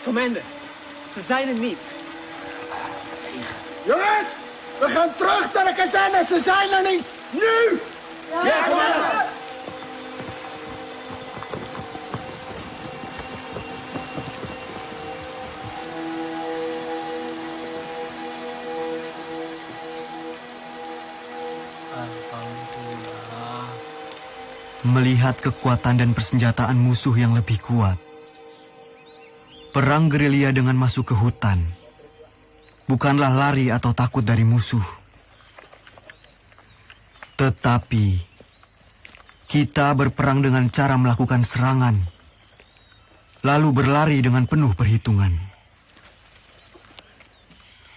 Commander, ze zijn er niet. Jongens, we gaan terug naar de kazerne. Ze zijn er niet. Nu! Ja, commander! Melihat kekuatan dan persenjataan musuh yang lebih kuat, perang gerilya dengan masuk ke hutan bukanlah lari atau takut dari musuh. Tetapi kita berperang dengan cara melakukan serangan, lalu berlari dengan penuh perhitungan.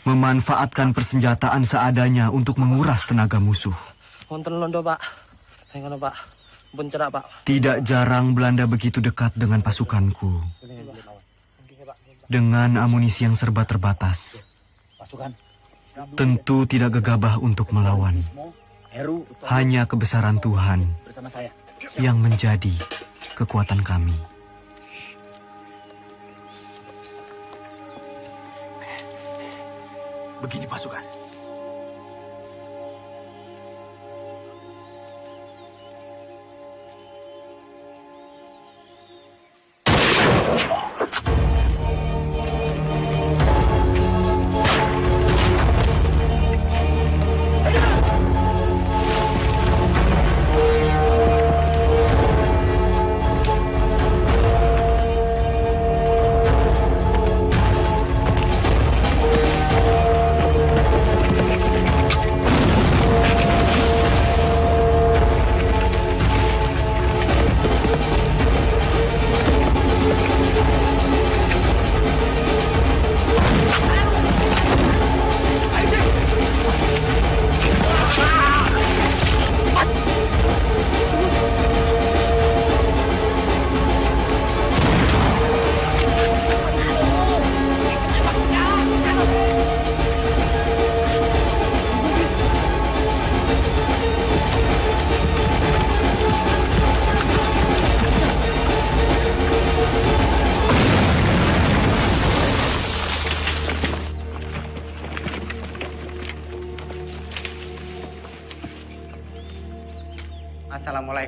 Memanfaatkan persenjataan seadanya untuk menguras tenaga musuh. Wonten londo, Pak. Hengono, Pak. Bencerak, Pak. Tidak jarang Belanda begitu dekat dengan pasukanku. Dengan amunisi yang serba terbatas, tentu tidak gegabah untuk melawan. Hanya kebesaran Tuhan yang menjadi kekuatan kami. Begini pasukan.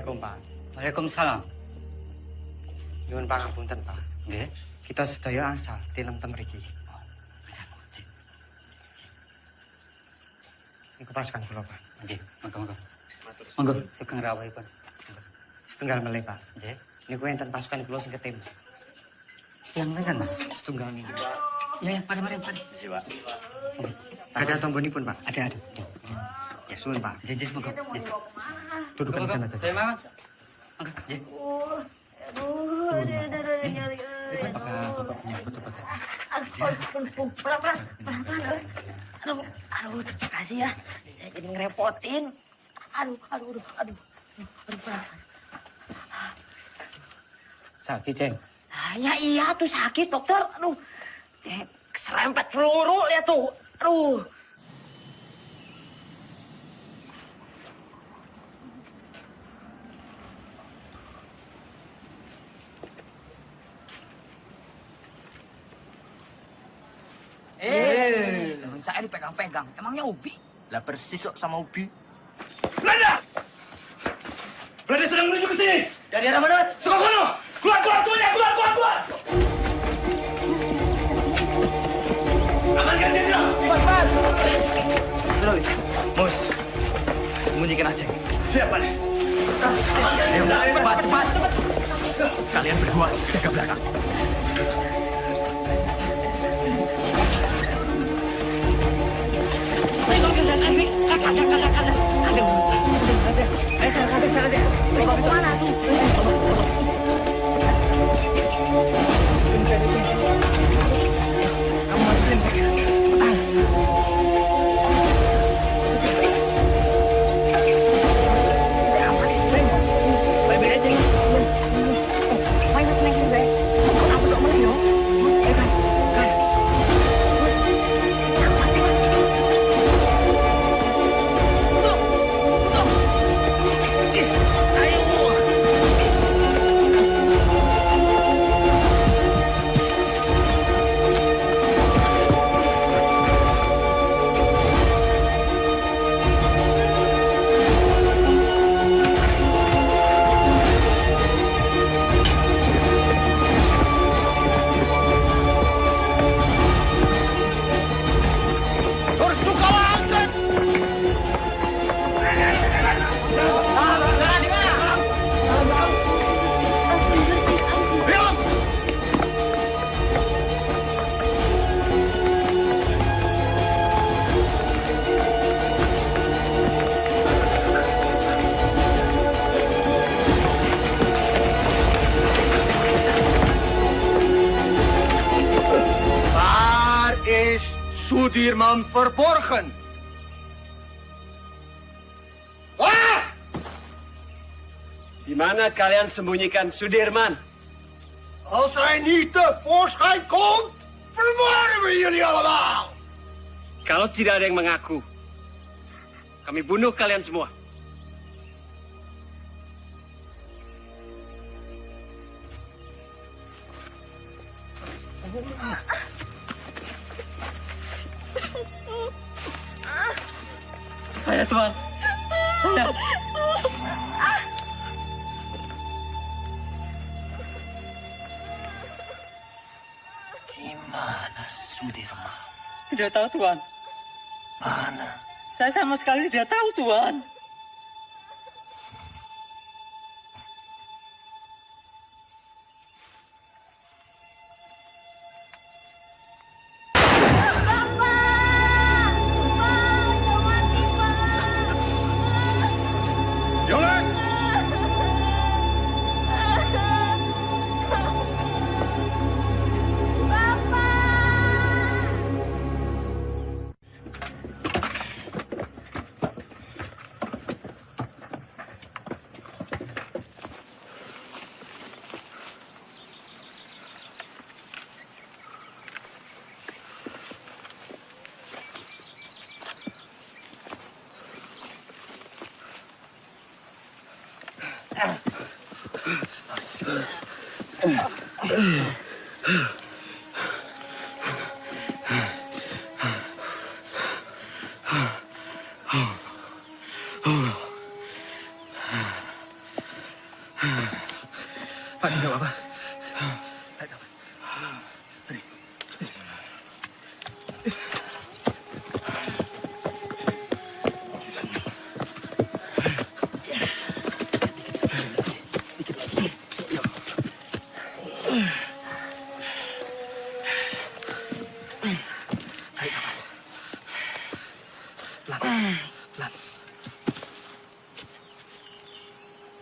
Assalamualaikum, Pak. Waalaikumsalam. Nyuwun pangapunten, Pak. Nggih. Kita sedaya angsal tinem-tem mriki. Niku pasukan kula, Pak. Nggih, monggo. Monggo, sugeng rawuhipun. Setunggal melih, Pak. Nggih. Niku enten pasukan kula sing ketim. Yang pinten, Mas? Setunggal niku. Ya, mari. Iya, Pak. Ada tombonipun, Pak. Ada. Ya, suwun, Pak. Nggih, monggo. Duduk di sana. Saya mau. Monggo, nggih. Aduh, terima kasih ya. Saya jadi ngerepotin. Aduh. Sakit, Ceng. Ya iya tuh sakit, dokter. Aduh, keserempet peluru lihat tuh. Aduh. Temen saya dipegang-pegang. Emangnya Ubi? Lah persis kok sama Ubi. Belanda! Belanda sedang menuju ke sini. Dari arah mana, Mas? Sukokono! Keluar semuanya! Keluar! Amankan jenderal! Cepat! Mus, sembunyikan aja. Siap, Pak. Ayo, cepat! Kalian berdua jaga belakang. Coba kemana tuh? Kamu masukin saya. Baik-baik aja. Main seneng gue. Aku dok mana yo? Kan. Sudirman verborgen? Waar? Di mana kalian sembunyikan Sudirman? Als hij niet tevoorschijn komt, vermoorden we jullie allemaal! Kalau tidak ada yang mengaku, kami bunuh kalian semua. Saya, Tuan. Saya. Di mana Sudirman? Tidak tahu, Tuan. Mana? Saya sama sekali tidak tahu, Tuan.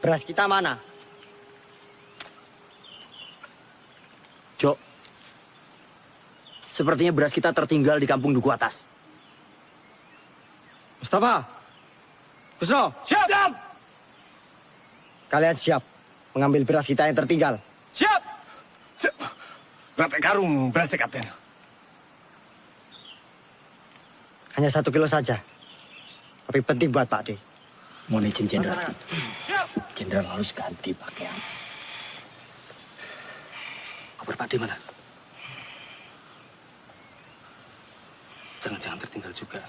Beras kita mana? Jok, sepertinya beras kita tertinggal di kampung Duku Atas. Mustafa, Kusno, Siap! kalian siap mengambil beras kita yang tertinggal? Siap! Berapa karung berasnya, Kapten? Hanya 1 kilo saja. Tapi penting buat Pak D. Mohon izin Jenderal. Jenderal harus ganti pakaian. Koper Pak D mana? Jangan-jangan tertinggal juga.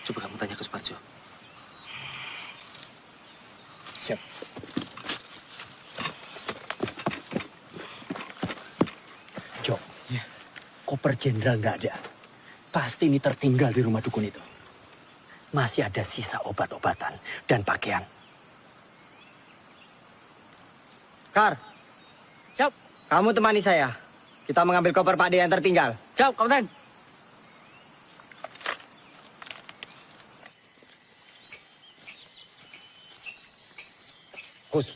Coba kamu tanya ke Suparjo. Siap. Jok, koper Jenderal nggak ada. Pasti ini tertinggal di rumah dukun itu. Masih ada sisa obat-obatan dan pakaian. Kar, siap. Kamu temani saya. Kita mengambil koper Pak D yang tertinggal. Siap, Kapten. Gus.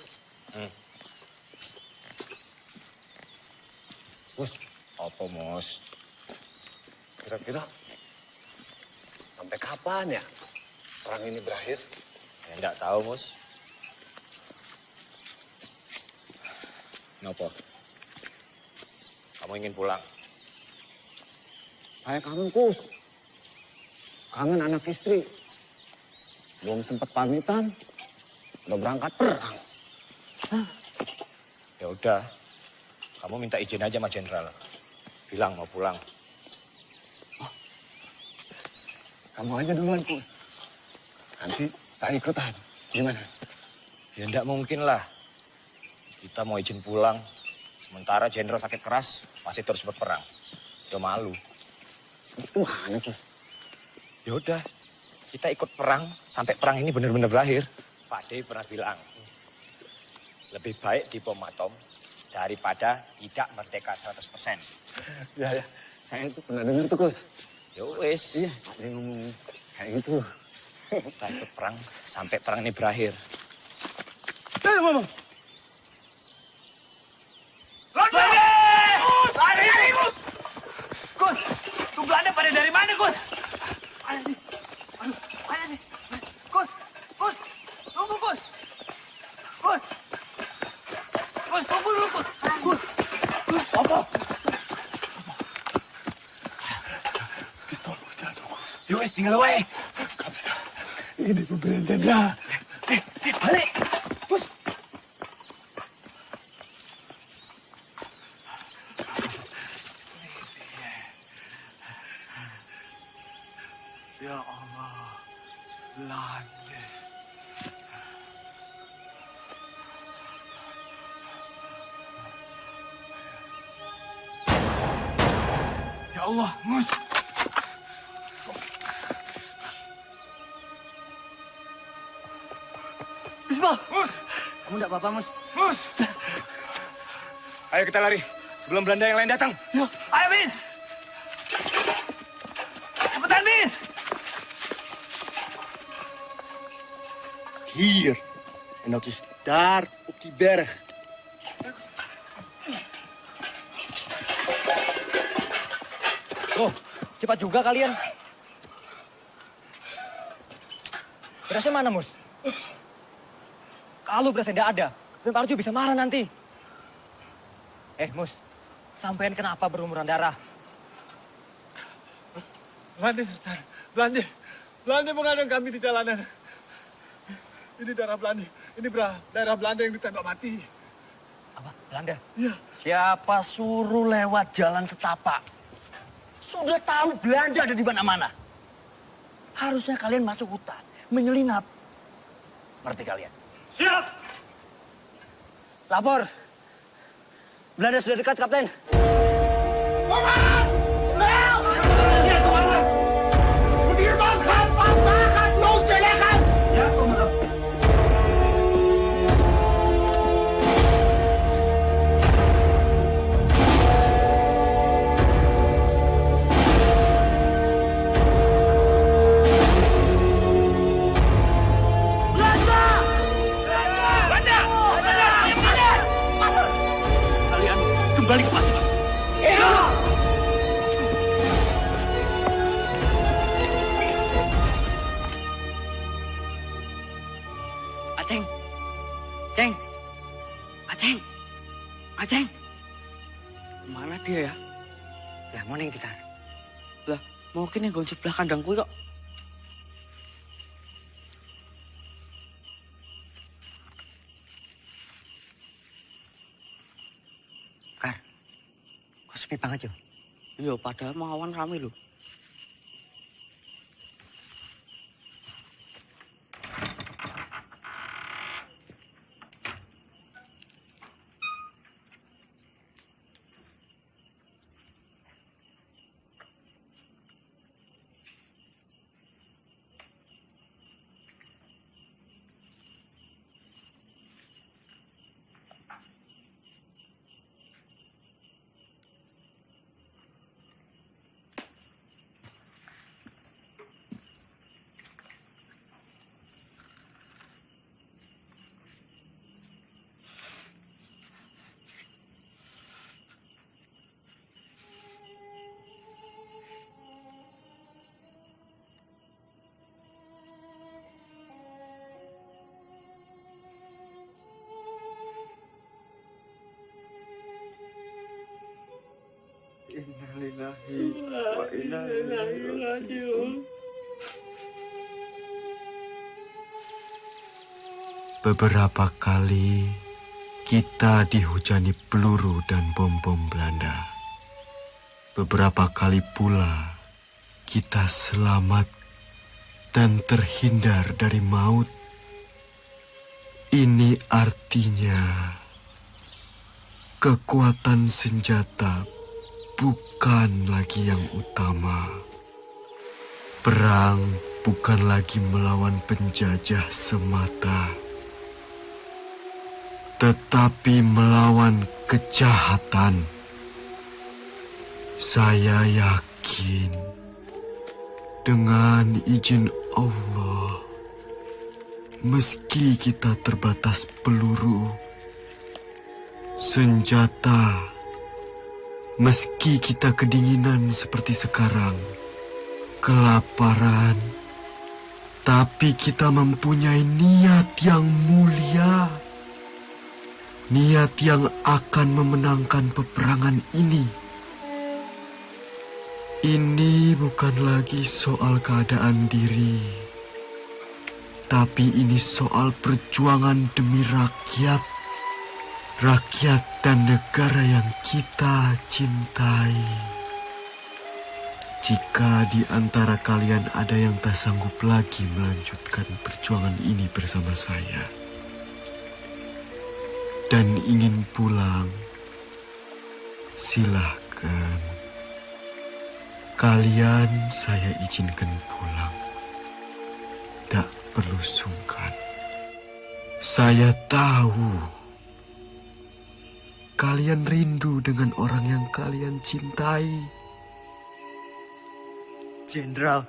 Gus, apa Mus? Kira-kira sampai kapan ya perang ini berakhir? Ya enggak tahu, Mus. Kenapa? Kamu ingin pulang? Saya kangen, Kus. Kangen anak istri. Belum sempat pamitan, udah berangkat perang. Ya udah, kamu minta izin aja sama Jenderal. Bilang mau pulang. Kamu aja duluan, Kus. Nanti saya ikutan. Gimana? Ya enggak mungkin lah. Kita mau izin pulang, sementara Jenderal sakit keras, pasti terus berperang. Ya malu. Gimana, Kus? Ya udah, kita ikut perang sampai perang ini benar-benar berakhir. Pak D pernah bilang, lebih baik dibom atom daripada tidak merdeka 100%. Ya, saya itu pernah dengar tuh, Kus. Ya wis. Iya, ada yang ngomong kayak gitu. Kita ikut perang sampai perang ini berakhir. Mama. Gus, tuh Belanda pada dari mana, Gus? Mana sih? Aduh, mana sih? Gus, tunggu, Gus. Gus, tunggu dulu, Gus. Apa? Pistol jatuh, Gus. Yowes, tinggal wae. Gak bisa. Ini pembelian Jenderal. Balik. Gus. Ya Allah, Belanda. Ya Allah, Mus. Bismillah. Mus. Kamu enggak apa-apa, Mus? Mus. Ayo kita lari sebelum Belanda yang lain datang. Ya. Ayo, Bis. Cepetan, Bis. Hier. En dat is daar op die berg. Oh, cepat juga kalian. Berasnya mana, Mus? Kalau berasnya tidak ada, Tentara Arjo bisa marah nanti. Mus, sampean kenapa berlumuran darah? Belanda, Sultan. Belanda mengadang kami di jalanan. Ini darah Belanda. Ini darah Belanda yang ditembak mati. Apa? Belanda? Iya. Siapa suruh lewat jalan setapak? Sudah tahu Belanda ada di mana-mana. Harusnya kalian masuk hutan, menyelinap. Ngerti kalian? Siap! Lapor. Belanda sudah dekat, Kapten. Komandan! Snel! Ja, komandan! Stuurman, gaan vandaag loodje leggen! Ja, komandan. Belanda! Belanda! Aceng, Ceng, Aceng, Aceng, mana dia ya? Lah mau neng tikar. Lah mungkin yang gonjek sebelah kandangku kok. Kar, kok sepi banget ya? Iya, padahal mau awan rame loh. Innalillahi wa inna ilaihi raji'un. Beberapa kali kita dihujani peluru dan bom-bom Belanda. Beberapa kali pula kita selamat dan terhindar dari maut. Ini artinya kekuatan senjata bukan lagi yang utama. Perang bukan lagi melawan penjajah semata, tetapi melawan kejahatan. Saya yakin dengan izin Allah, meski kita terbatas peluru, senjata, meski kita kedinginan seperti sekarang, kelaparan, tapi kita mempunyai niat yang mulia. Niat yang akan memenangkan peperangan ini. Ini bukan lagi soal keadaan diri, tapi ini soal perjuangan demi rakyat. Rakyat dan negara yang kita cintai. Jika di antara kalian ada yang tak sanggup lagi melanjutkan perjuangan ini bersama saya dan ingin pulang, silahkan. Kalian saya izinkan pulang. Tak perlu sungkan. Saya tahu kalian rindu dengan orang yang kalian cintai. Jenderal.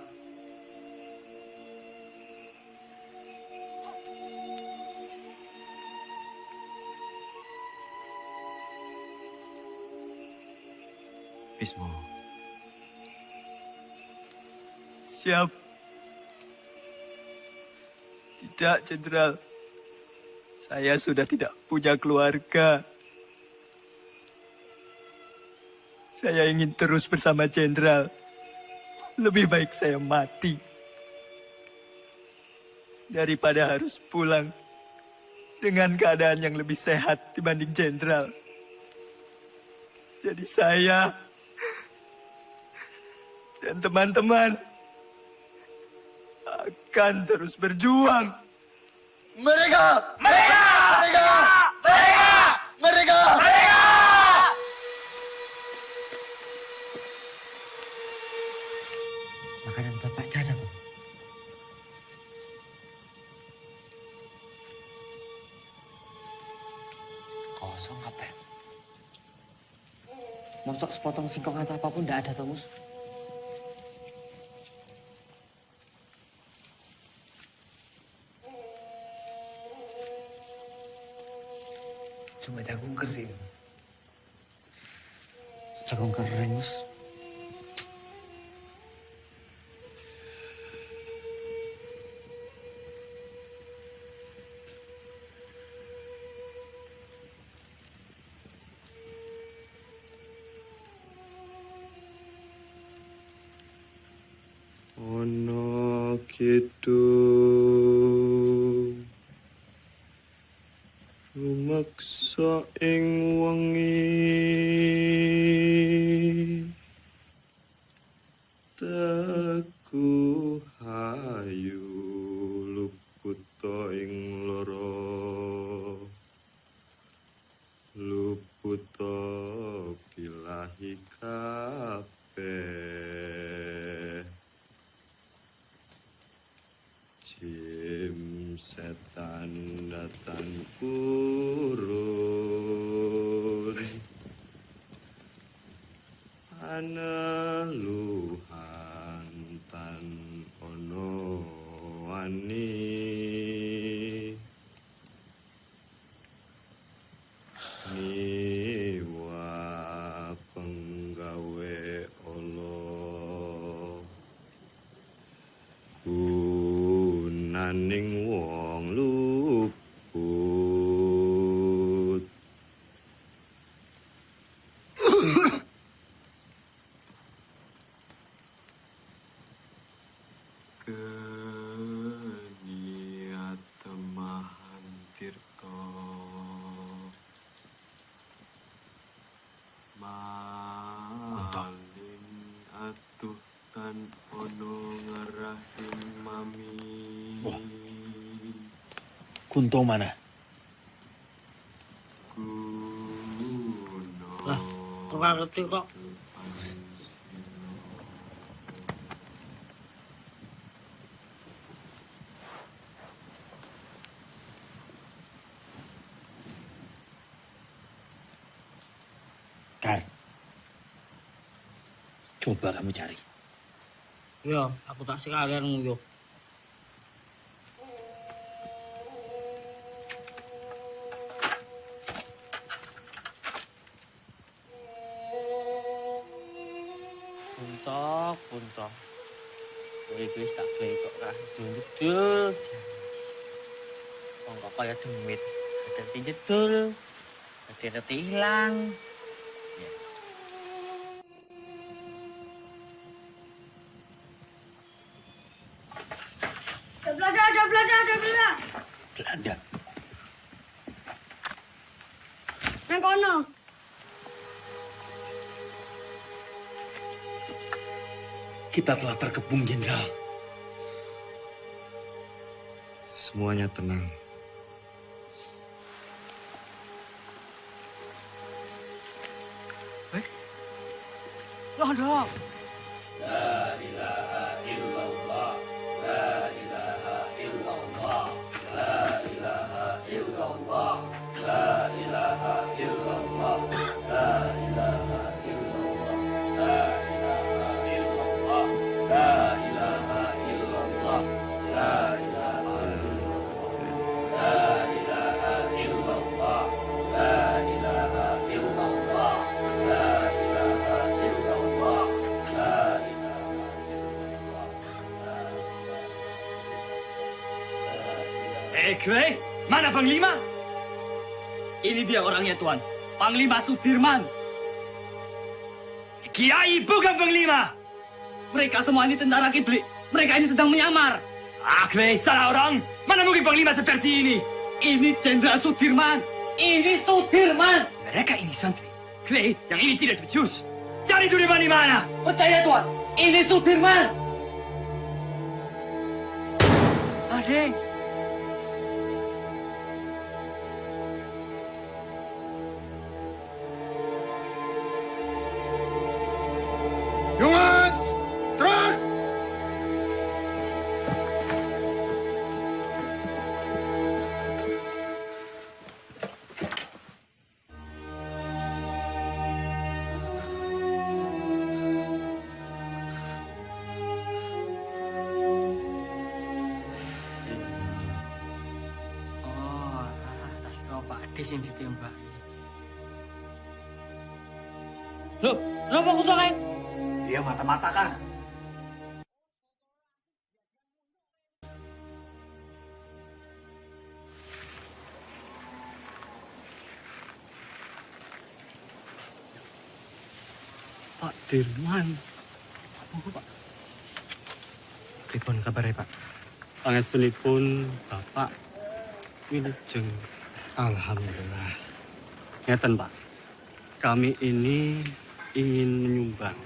Bismo. Siap. Tidak, Jenderal. Saya sudah tidak punya keluarga. Saya ingin terus bersama Jenderal. Lebih baik saya mati daripada harus pulang dengan keadaan yang lebih sehat dibanding Jenderal. Jadi saya dan teman-teman akan terus berjuang. Mereka! Mereka! Mereka! Mereka! Mereka! Mereka! Makanan bapak ada tuh. Kosong, Kapten. Mosok sepotong singkong atau apapun tidak ada, Tomus. Cuma aku kering. Jagung kering, Mas. Ono kidung rumeksa ing wengi teguh hayu luputa ing lara luputa bilahi kabeh jim setan datang kurun aneluhan tan ono wani niwa penggawe Allah gunaning wong luput keniat temahan tirta malin atuh tan ono ngarahim mami Kunto mana? Lah, ora ngerti kok. Kar, coba kamu cari. Ya, aku tak sekalian nguyuh. Punto. Kowe iki wis tak gawe kok ra jedul. Wong kok kaya demit. Dadi jedul. Dadi ilang. Ada Belanda. Belanda. Nang kono. Kita telah terkepung, Jenderal. semuanya tenang. Loh. La ilaha illallah. La ilaha illallah. La ilaha illallah. La ilaha illallah. La ilaha illallah. La ilaha illallah. La ilaha illallah. La ilaha illallah. La ilaha illallah. La ilaha illallah. La ilaha illallah. La Kue, mana Panglima? Ini dia orangnya, Tuan. Panglima Sudirman. Kiai bukan Panglima. Mereka semua ini tentara kiblik. Mereka ini sedang menyamar. Kue, salah orang. Mana mungkin Panglima seperti ini? Ini Jenderal Sudirman. Ini Sudirman. Mereka ini santri. Kue, yang ini tidak spesius. Cari Sudirman di mana? Percaya, Tuan. Ini Sudirman. Adik. Jongens, terug! Oh, tak coba Ades yang ditembak. Loh, kenapa kutu kayak? Dia mata-mata kan. Pak Dirman. Apa Pak? Pripun kabarnya Pak? Pangestunipun Bapak wilujeng. Alhamdulillah. Ngeten Pak, kami ini ingin menyumbang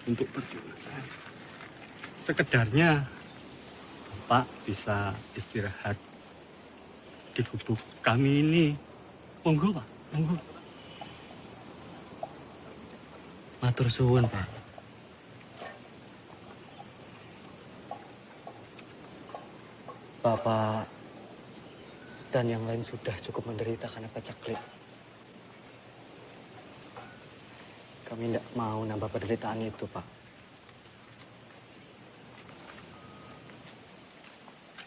untuk perjuangan. Sekedarnya Bapak bisa istirahat di gubuk kami ini. Monggo Pak, monggo. Matur suwun Pak. Bapak dan yang lain sudah cukup menderita karena pacaklik. Kami tidak mau nambah penderitaan itu, Pak.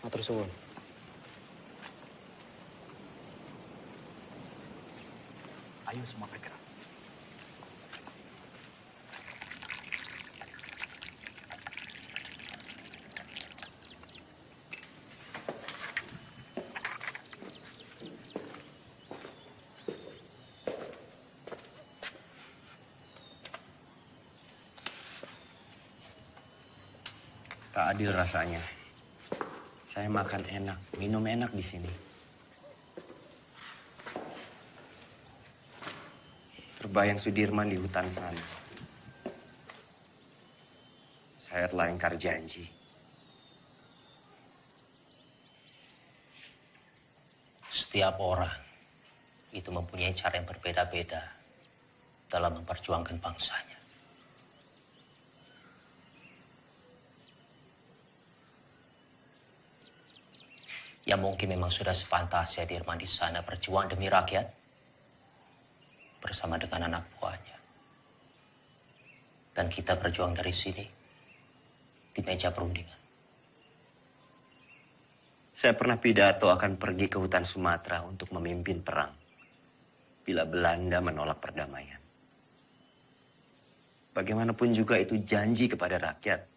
Matur suwun. Ayo semua bergerak. Tak adil rasanya. Saya makan enak, minum enak di sini. Terbayang Sudirman di hutan sana. Saya telah ingkar janji. Setiap orang itu mempunyai cara yang berbeda-beda dalam memperjuangkan bangsanya. Ya mungkin memang sudah sepantasnya Dirman di sana berjuang demi rakyat bersama dengan anak buahnya. Dan kita berjuang dari sini di meja perundingan. Saya pernah pidato akan pergi ke hutan Sumatera untuk memimpin perang bila Belanda menolak perdamaian. Bagaimanapun juga itu janji kepada rakyat.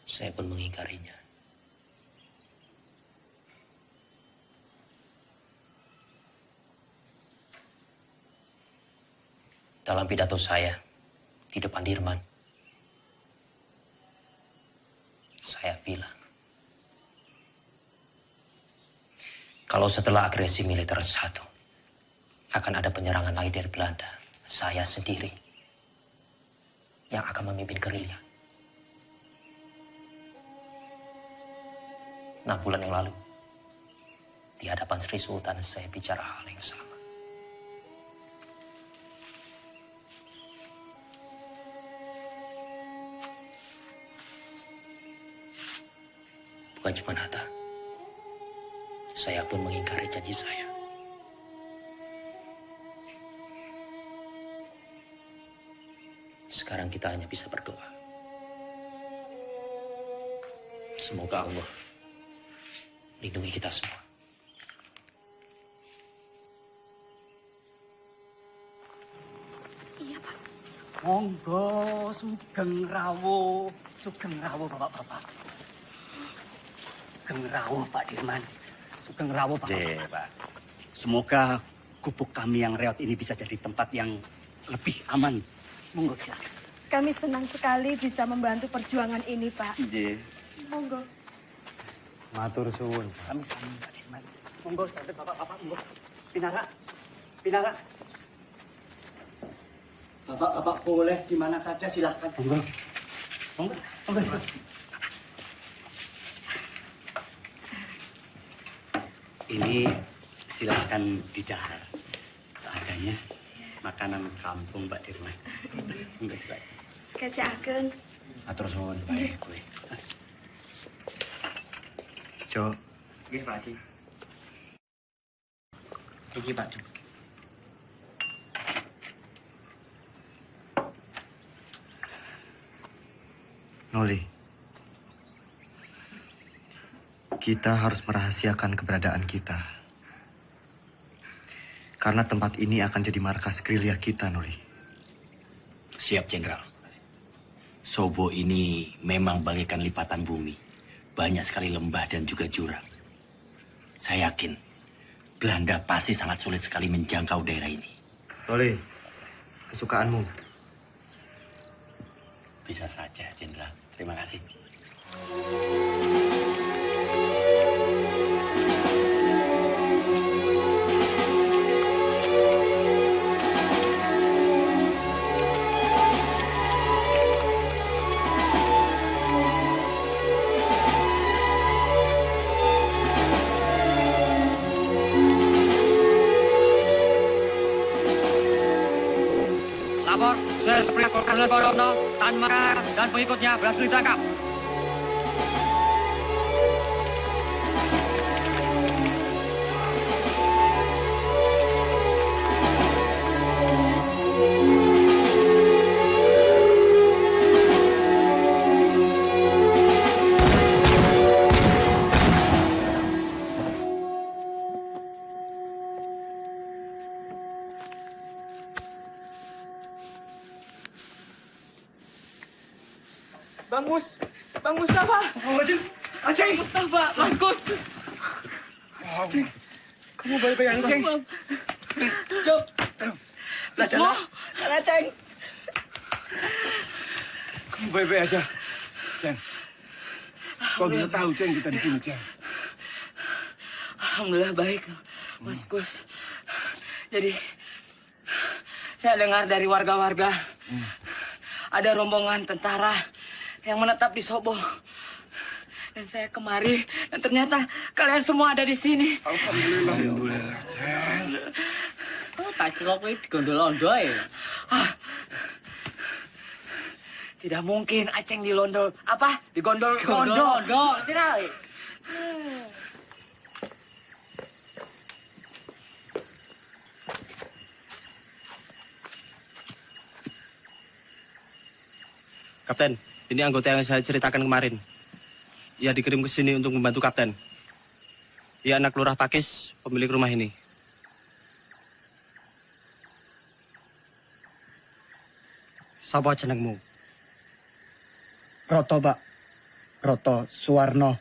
Saya pun mengingkarinya. Dalam pidato saya di depan Dirman, saya bilang, kalau setelah agresi militer satu, akan ada penyerangan lagi dari Belanda, saya sendiri yang akan memimpin gerilya. 6 bulan yang lalu, di hadapan Sri Sultan saya bicara hal yang sama. Bukan cuma Hatta, saya pun mengingkari janji saya. Sekarang kita hanya bisa berdoa. Semoga Allah lindungi kita semua. Iya, Pak. Monggo, sugeng rawuh bapak-bapak. Sugeng rawuh Pak Dirman. Sugeng rawuh Pak. Pak. Semoga gubuk kami yang reot ini bisa jadi tempat yang lebih aman. Monggo silakan. Kami senang sekali bisa membantu perjuangan ini, Pak. Nggih. Monggo. Matur suwun. Sami-sami Pak Dirman. Monggo sadar bapak-bapak, monggo. Pinara. Pinara. Bapak-bapak boleh di mana saja silakan. Monggo. Monggo. Monggo. Ini silakan didahar. Seadanya makanan kampung Mbak Dirman. Monggo silakan. Sekejapkan. Atur suwun baik kowe. Jo. Nggih, Pak Haji. Iki Pak Jo. Noli. Kita harus merahasiakan keberadaan kita. Karena tempat ini akan jadi markas gerilya kita, Noli. Siap, Jenderal. Sobo ini memang bagaikan lipatan bumi. Banyak sekali lembah dan juga jurang. Saya yakin Belanda pasti sangat sulit sekali menjangkau daerah ini. Noli, kesukaanmu. Bisa saja, Jenderal. Terima kasih. Lapor, Serspring Kolonel Borono, Tan Makar, dan pengikutnya berhasil ditangkap. Bang Mustafa. Aceng. Mustafa, Mas Gus. Aceng, kamu baik-baik aja, Aceng? Jom. Semua, Kang Aceng. Kamu baik-baik aja, Ceng. Kau bisa tahu, Ceng, kita di sini, Ceng. Alhamdulillah baik, Mas Gus. Jadi, saya dengar dari warga-warga ada rombongan tentara yang menetap di Sobo. Dan saya kemari, dan ternyata kalian semua ada di sini. Alhamdulillah, Ceng. Oh, tak celok ini digondol-ondol ya? Tidak mungkin Aceng dilondol. Apa? Digondol-gondol. Gondol-gondol, tidak. Kapten, ini anggota yang saya ceritakan kemarin. Ia dikirim ke sini untuk membantu Kapten. Ia anak lurah Pakis, pemilik rumah ini. Sapa jenengmu? Roto, Pak. Roto Suwarno.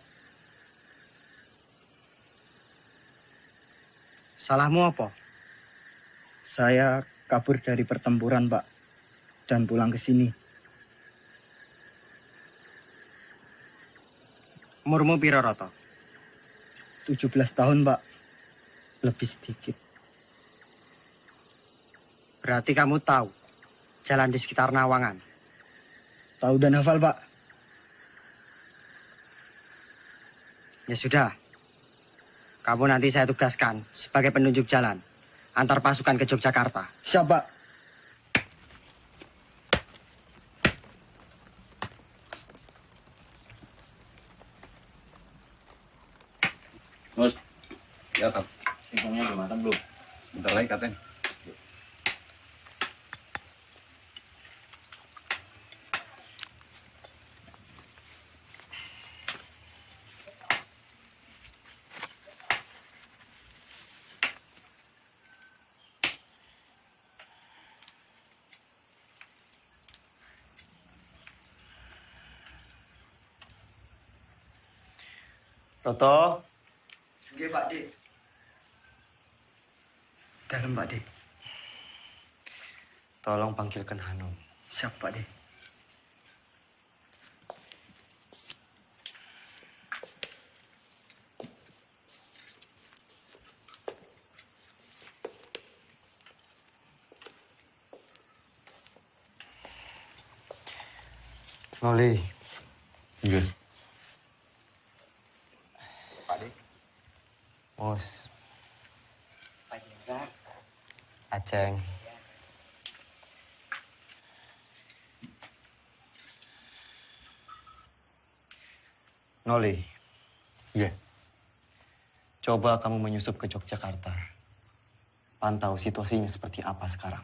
Salahmu apa? Saya kabur dari pertempuran, Pak. Dan pulang ke sini. Umurmu piro, Roto? 17 tahun, Pak. Lebih sedikit. Berarti kamu tahu jalan di sekitar Nawangan? Tahu dan hafal, Pak. Ya sudah. Kamu nanti saya tugaskan sebagai penunjuk jalan antar pasukan ke Yogyakarta. Siap, Pak. Mus, ya Kap. Singkongnya udah matang belum? Sebentar lagi, Kapten. Roto. Oke, Pak D. Dalam, Pak D. Tolong panggilkan Hanum. Siap, Pak D. Noli. Iya. Pak D. Mus. Pak Jenderal. Aceng. Noli. Iya. Coba kamu menyusup ke Yogyakarta. Pantau situasinya seperti apa sekarang.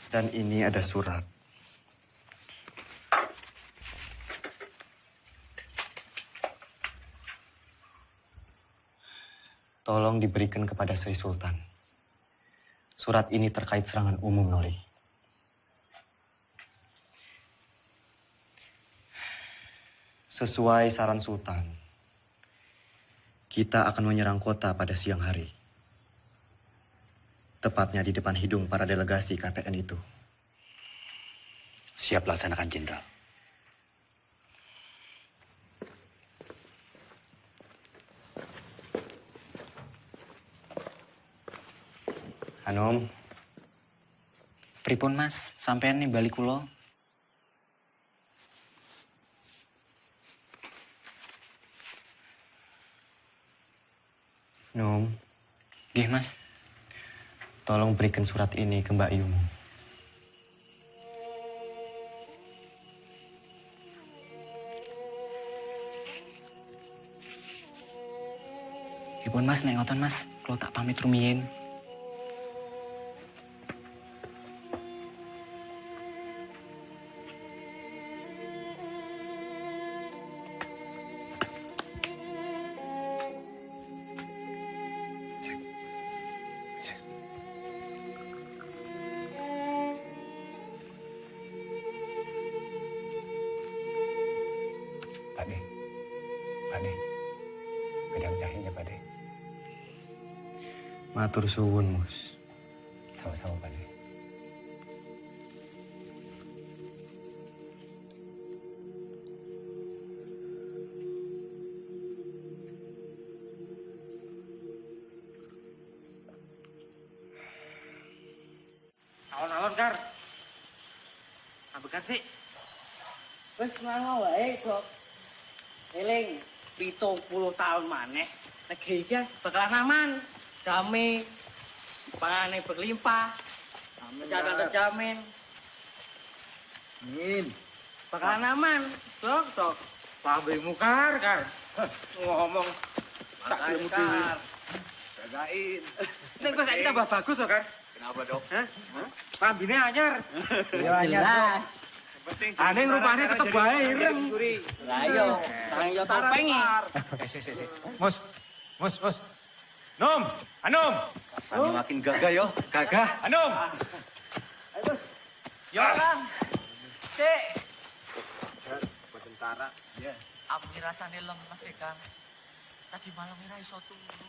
Dan ini ada surat. Tolong diberikan kepada Sri Sultan. Surat ini terkait serangan umum, Noli. Sesuai saran Sultan, kita akan menyerang kota pada siang hari. Tepatnya di depan hidung para delegasi KTN itu. Siap laksanakan, Jenderal. Anom. Pripun Mas, sampean nih balik kula. Nom. Nggih, Mas. Tolong berikan surat ini ke Mbak Yumu. Pripun Mas, nek ngoten Mas, kula tak pamit rumiyin. Pak De, bedang jahenya Pak De. Matur suwun, Mus. Sama-sama Pak De. Alon-alon, Kar. Ambekan sih. Wes ngono wae, Bok. Eling 70 tahun maneh negeri iki bakalan aman, damai, panganan berlimpah, kesehatan terjamin. Amin. Bakalan aman, Dok. Pabemu, Kar. Ngomong tak ilmu dhewe. Jagain. Nek kok saiki tambah bagus kok, Kar. Kenapa, Dok? Hah? Pambine anyar. Ya anyar. Aneh rupanya tetep bae ireng. Lah yo, sareng yo topeng Si. Mus. Nom, Anom. Rasanya makin gagah yo, gagah. Anom. Yo, Kang. Sik. Tentara. Ya. Aku rasane lemes sih, Kang. Tadi malam ora iso turu.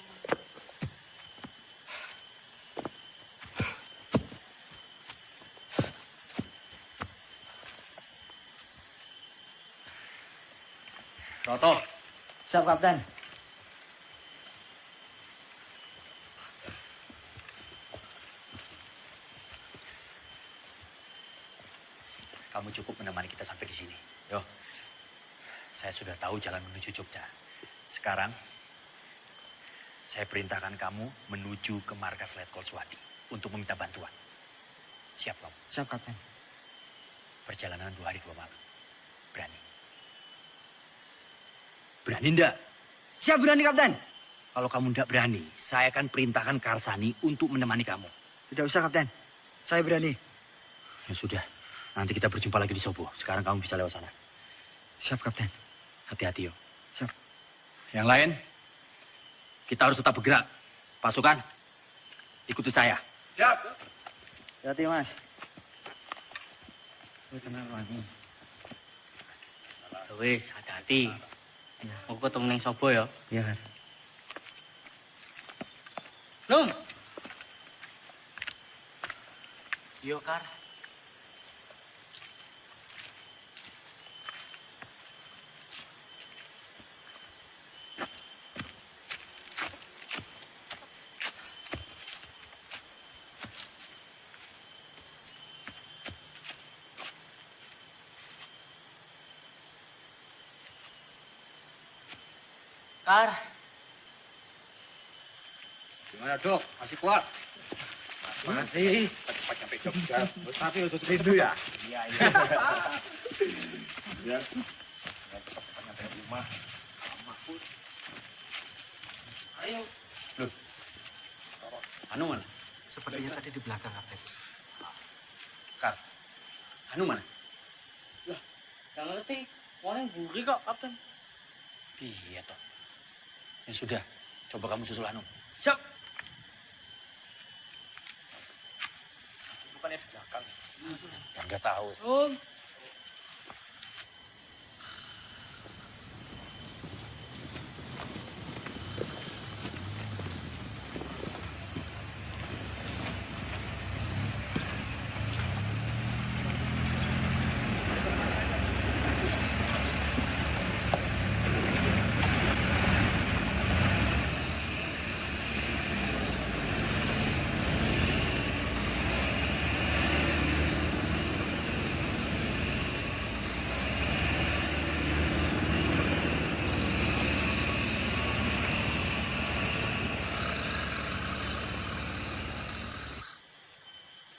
Roto. Siap, Kapten. Kamu cukup menemani kita sampai di sini. Yo. Saya sudah tahu jalan menuju Jogja. Sekarang, saya perintahkan kamu menuju ke markas Letkol Swati untuk meminta bantuan. Siap, kamu? Siap, Kapten. Perjalanan 2 hari 2 malam. Berani? Berani enggak? Siap, berani, Kapten. Kalau kamu enggak berani, saya akan perintahkan Karsani untuk menemani kamu. Tidak usah, Kapten. Saya berani. Ya sudah, nanti kita berjumpa lagi di Sobo. Sekarang kamu bisa lewat sana. Siap, Kapten. Hati-hati, yo. Siap. Yang lain, kita harus tetap bergerak. Pasukan, ikuti saya. Siap. Hati, Mas. Kenal lagi. Wis, hati-hati. Aku ketemu neng Sobo ya. Iya kan. Num. Yo, Kar. Kar. Gimana, Dok? Masih kuat? Masih. Cepat sampai Jogja. Tapi udah rindu ya? Iya. Ya. Cepat sampai rumah. Ayo. Loh. Anu mana? Sepertinya tadi di belakang, Kapten. Kar. Anu mana? Lah, gak ngerti. Orang buri kok, Kapten. Iya toh. Ya sudah, coba kamu susul Anu. bukannya di belakang. Ya nggak tahu.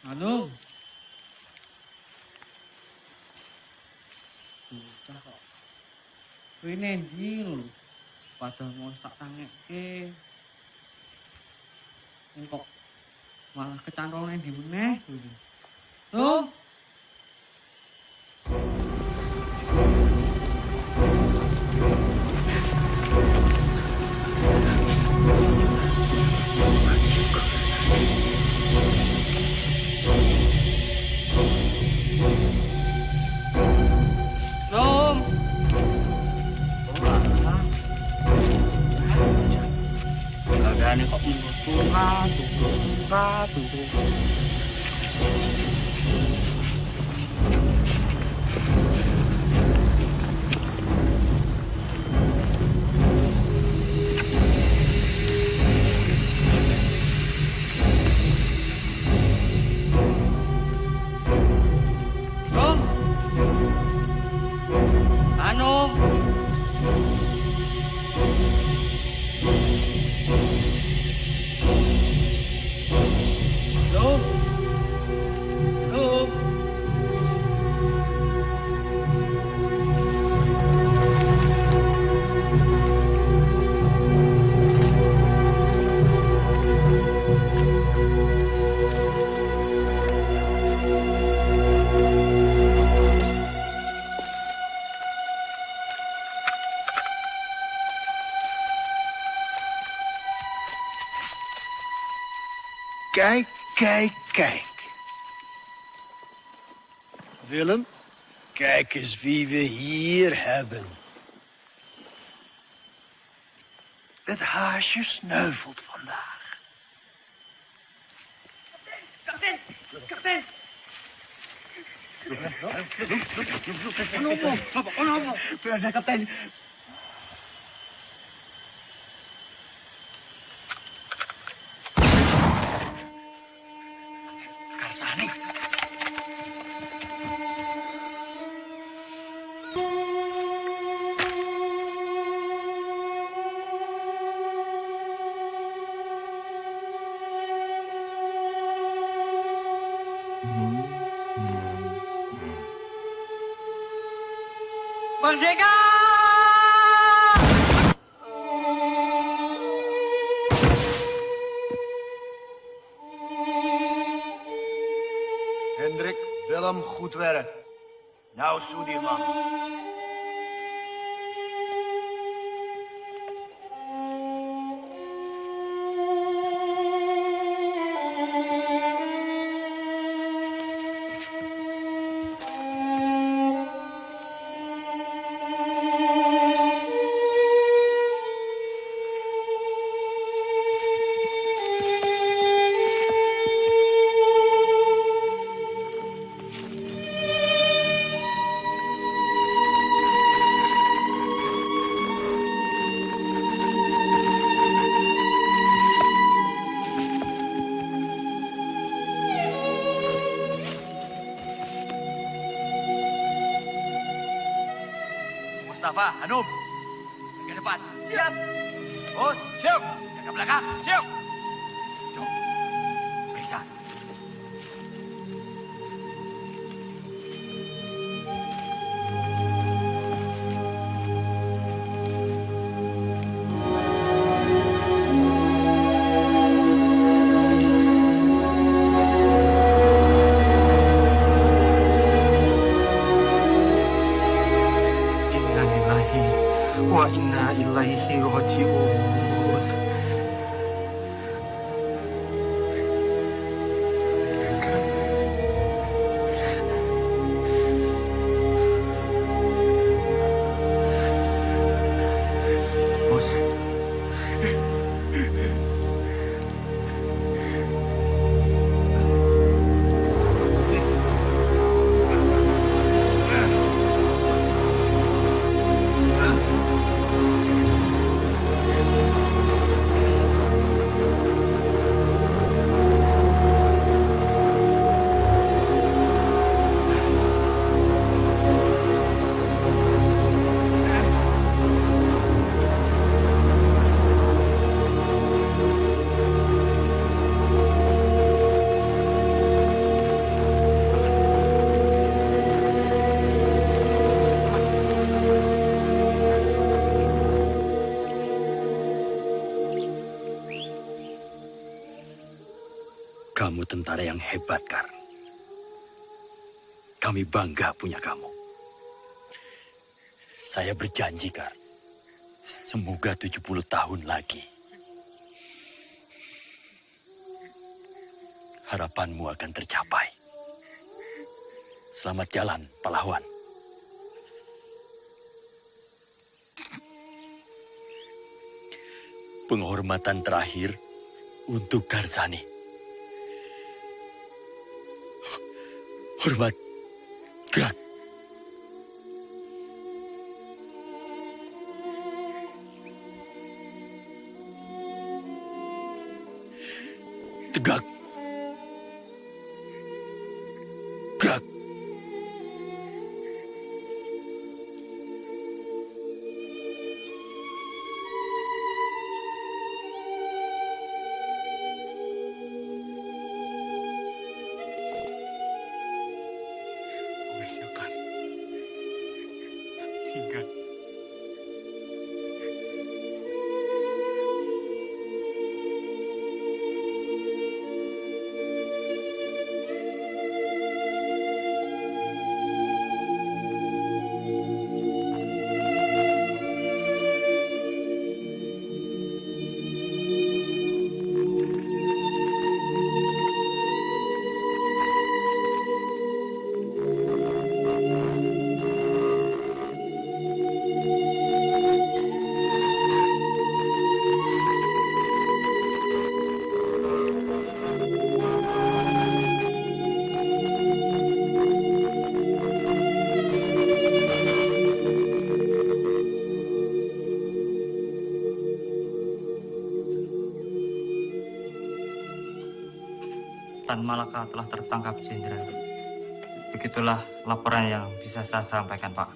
Anu. Bocah kok. Kuwi nendi lho. Padahal mau sak tangeke. Kok malah kecantol nendi meneh. Tuh. Ini kok tunggu. Kijk. Willem, kijk eens wie we hier hebben. Het haasje sneuvelt vandaag. Kapten! Ano? Kapten. Karsani. Merdeka! Hendrik, Willem, goed werk. Nou, Soedirman. Mustafa, Hanum, ke depan. Siap. Bos, siap. Jaga belakang, siap. Jom, periksa. Wa inna ilaihi raji'un. Kamu tentara yang hebat, Kar. Kami bangga punya kamu. Saya berjanji, Kar. Semoga 70 tahun lagi. Harapanmu akan tercapai. Selamat jalan, pahlawan. Penghormatan terakhir untuk Karsani. Hormat, gerak. Tegak. Gerak. Silakan. Tinggal. Tan Malaka telah tertangkap, Jenderal. Begitulah laporan yang bisa saya sampaikan, Pak.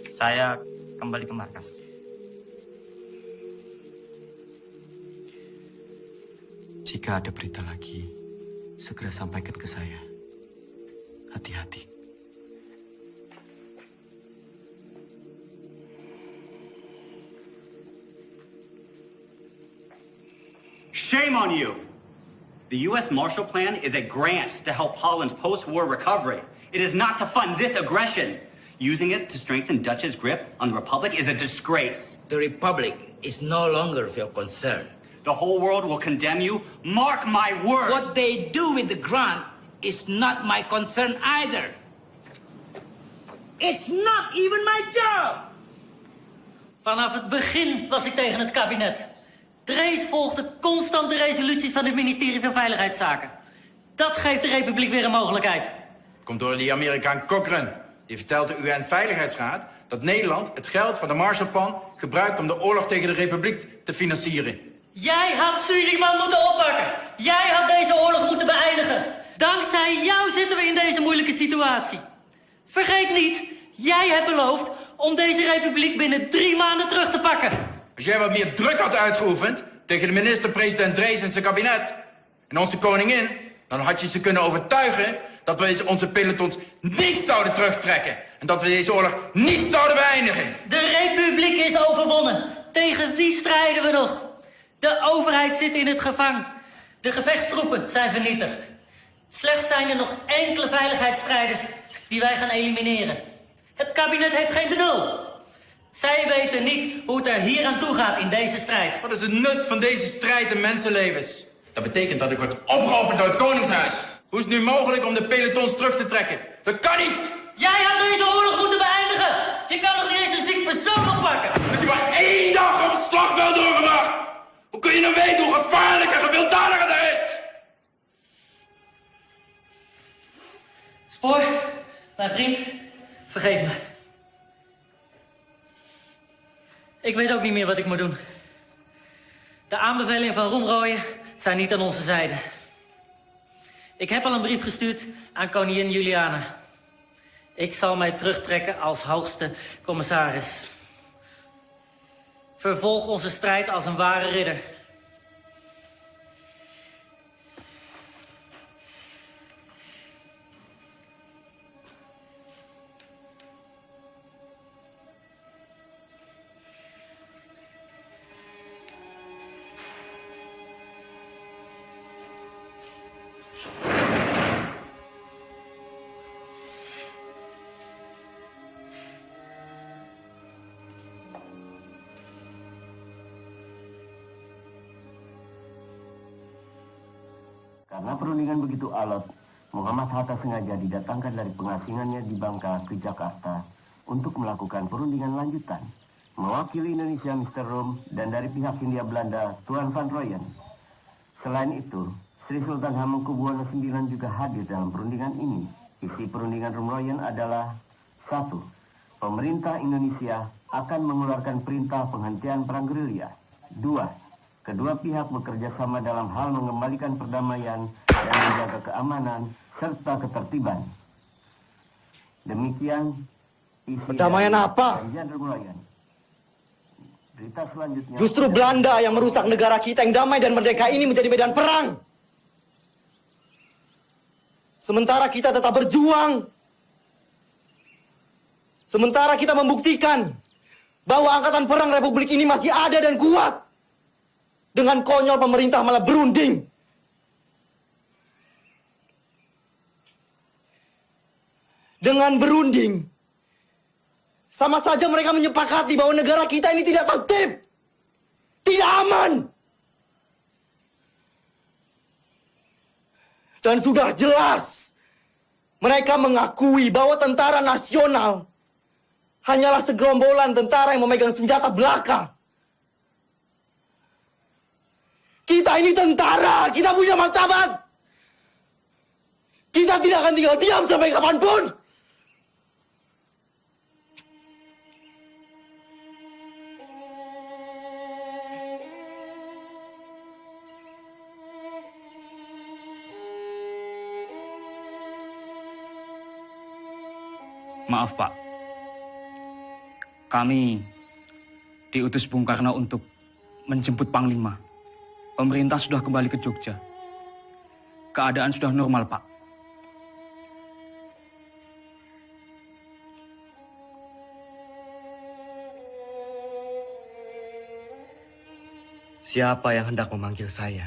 Saya kembali ke markas. Jika ada berita lagi, segera sampaikan ke saya. Hati-hati. Shame on you! The U.S. Marshall Plan is a grant to help Holland's post-war recovery. It is not to fund this aggression. Using it to strengthen Dutch's grip on the Republic is a disgrace. The Republic is no longer of your concern. The whole world will condemn you. Mark my word! What they do with the grant is not my concern either. It's not even my job! Vanaf het begin was ik tegen het kabinet. Drees volgde constant de resoluties van het ministerie van Veiligheidszaken. Dat geeft de Republiek weer een mogelijkheid. Komt door die Amerikaan Cochrane. Die vertelt de UN-veiligheidsraad dat Nederland het geld van de Marshallplan gebruikt om de oorlog tegen de Republiek te financieren. Jij had Suriname moeten oppakken. Jij had deze oorlog moeten beëindigen. Dankzij jou zitten we in deze moeilijke situatie. Vergeet niet, jij hebt beloofd om deze republiek binnen 3 maanden terug te pakken. Als jij wat meer druk had uitgeoefend tegen de minister-president Drees en zijn kabinet en onze koningin, dan had je ze kunnen overtuigen dat we onze pelotons niet zouden terugtrekken en dat we deze oorlog niet zouden beëindigen. De republiek is overwonnen. Tegen wie strijden we nog? De overheid zit in het gevangen. De gevechtstroepen zijn vernietigd. Slechts zijn er nog enkele veiligheidsstrijders die wij gaan elimineren. Het kabinet heeft geen benul. Zij weten niet hoe het er hier aan toe gaat in deze strijd. Wat is het nut van deze strijd in mensenlevens? Dat betekent dat ik word opgeofferd door het Koningshuis. Hoe is het nu mogelijk om de pelotons terug te trekken? Dat kan niet! Jij had deze oorlog moeten beëindigen! Je kan nog niet eens een ziek persoon oppakken! Als je maar 1 dag op het slagveld doorgebracht! Hoe kun je nou weten hoe gevaarlijk en gewelddadig het is? Spoor, mijn vriend, vergeet me. Ik weet ook niet meer wat ik moet doen. De aanbevelingen van Roemrooyen zijn niet aan onze zijde. Ik heb al een brief gestuurd aan koningin Juliana. Ik zal mij terugtrekken als hoogste commissaris. Vervolg onze strijd als een ware ridder. Karena perundingan begitu alot, Muhammad Hatta sengaja didatangkan dari pengasingannya di Bangka ke Jakarta untuk melakukan perundingan lanjutan. Mewakili Indonesia Mr. Rom dan dari pihak Hindia Belanda Tuan Van Rooyen. Selain itu, Sri Sultan Hamengkubuwono IX juga hadir dalam perundingan ini. Isi perundingan Rom Rooyen adalah 1. Pemerintah Indonesia akan mengeluarkan perintah penghentian perang gerilya. 2. Kedua pihak bekerja sama dalam hal mengembalikan perdamaian dan menjaga keamanan serta ketertiban. Demikian isi perdamaian apa? Perjanjian Rom Rooyen. Berita selanjutnya. Justru Belanda yang merusak negara kita yang damai dan merdeka ini menjadi medan perang. Sementara kita tetap berjuang. Sementara kita membuktikan bahwa angkatan perang Republik ini masih ada dan kuat. Dengan konyol pemerintah malah berunding. Dengan berunding, sama saja mereka menyepakati bahwa negara kita ini tidak tertib, tidak aman. Dan sudah jelas, mereka mengakui bahwa tentara nasional hanyalah segerombolan tentara yang memegang senjata belaka. Kita ini tentara, kita punya martabat. Kita tidak akan tinggal diam sampai kapanpun. Maaf, Pak. Kami diutus Bung Karno untuk menjemput Panglima. Pemerintah sudah kembali ke Jogja. Keadaan sudah normal, Pak. Siapa yang hendak memanggil saya?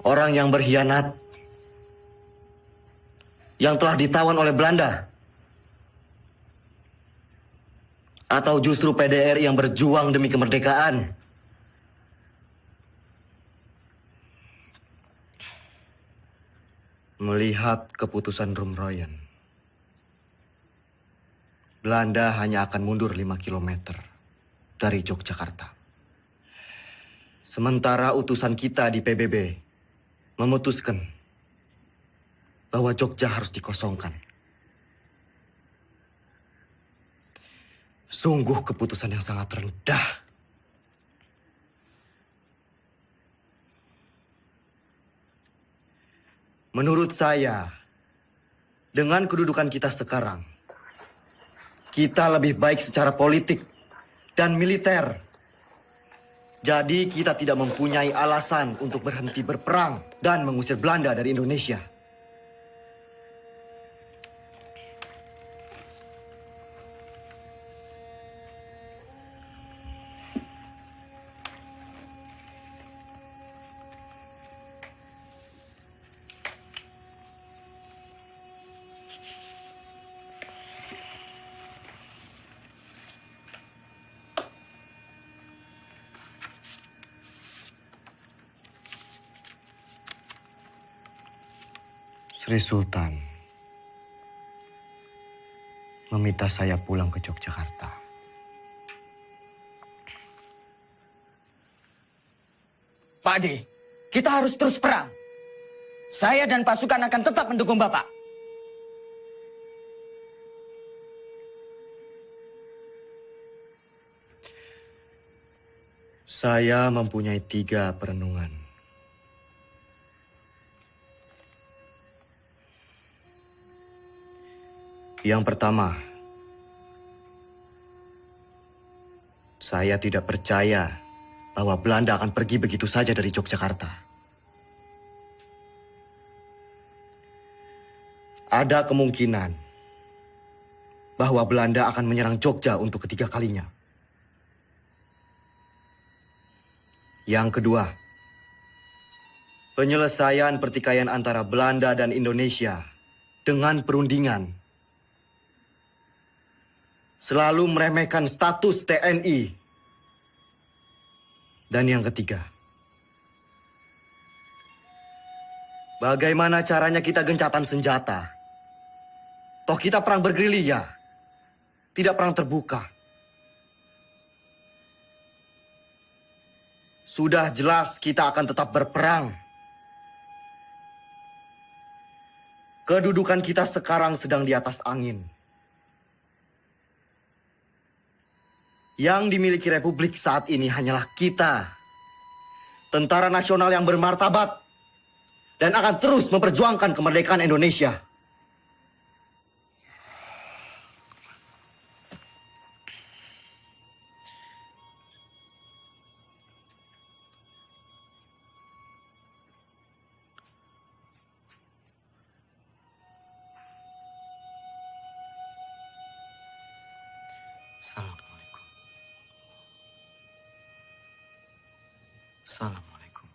Orang yang berkhianat, yang telah ditawan oleh Belanda, atau justru PDRI yang berjuang demi kemerdekaan? Melihat keputusan Rom Rooyen, Belanda hanya akan mundur 5 km dari Yogyakarta. Sementara utusan kita di PBB memutuskan bahwa Jogja harus dikosongkan. Sungguh keputusan yang sangat rendah. Menurut saya, dengan kedudukan kita sekarang, kita lebih baik secara politik dan militer. Jadi kita tidak mempunyai alasan untuk berhenti berperang dan mengusir Belanda dari Indonesia. Sri Sultan meminta saya pulang ke Yogyakarta. Pak Ade, kita harus terus perang. Saya dan pasukan akan tetap mendukung Bapak. Saya mempunyai 3 perenungan. Yang pertama, saya tidak percaya bahwa Belanda akan pergi begitu saja dari Yogyakarta. Ada kemungkinan bahwa Belanda akan menyerang Jogja untuk ketiga kalinya. Yang kedua, penyelesaian pertikaian antara Belanda dan Indonesia dengan perundingan selalu meremehkan status TNI Dan yang ketiga, bagaimana caranya kita gencatan senjata? Toh kita perang bergerilya, tidak perang terbuka. Sudah jelas kita akan tetap berperang. Kedudukan kita sekarang sedang di atas angin. Yang dimiliki Republik saat ini hanyalah kita, tentara nasional yang bermartabat dan akan terus memperjuangkan kemerdekaan Indonesia. Assalamualaikum. Assalamualaikum.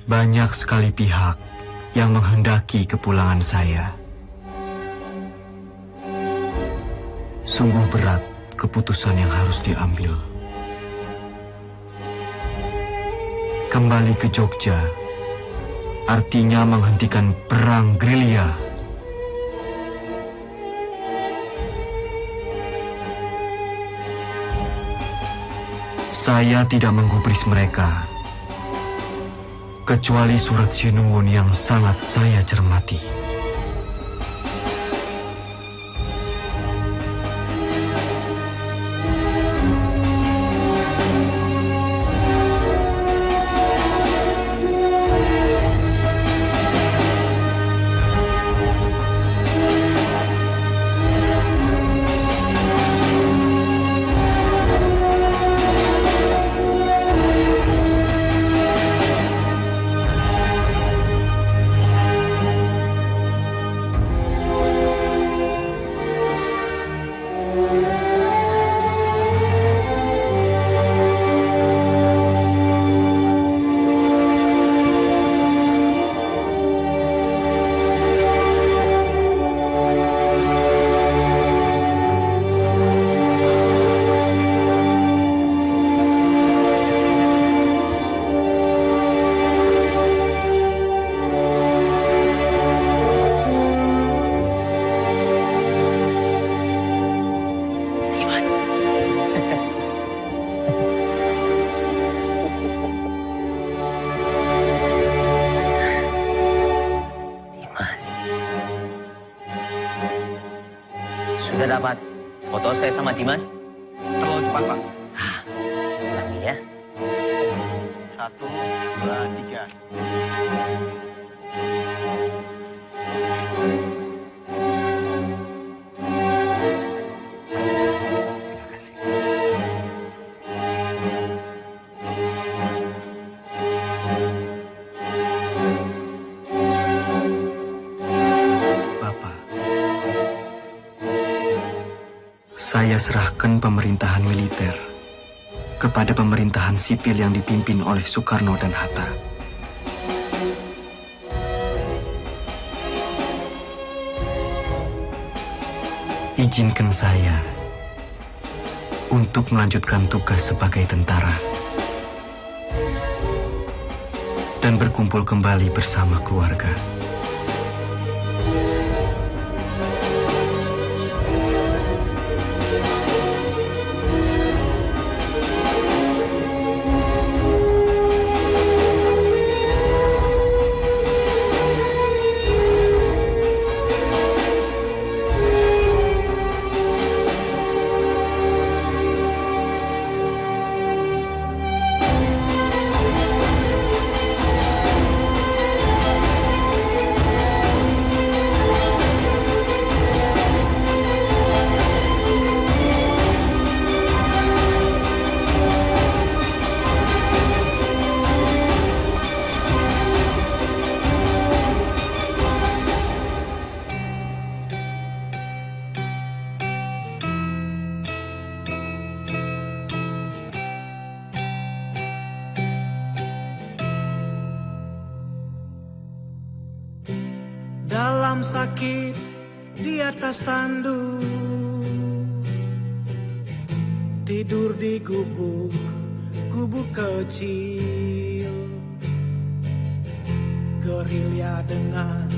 Banyak sekali pihak yang menghendaki kepulangan saya. Sungguh berat keputusan yang harus diambil. Kembali ke Jogja artinya menghentikan perang gerilya. Saya tidak menggubris mereka, kecuali surat Sinuwun yang sangat saya cermati. Sudah dapat foto saya sama Dimas? Terlalu cepat, Pak. Ulangi ya. 1, 2, 3. Terima kasih. Bapak, saya serahkan pemerintahan militer kepada pemerintahan sipil yang dipimpin oleh Soekarno dan Hatta. Izinkan saya untuk melanjutkan tugas sebagai tentara dan berkumpul kembali bersama keluarga. Dalam sakit dia atas tanduk, tidur di gubuk kecil, gerilya dengan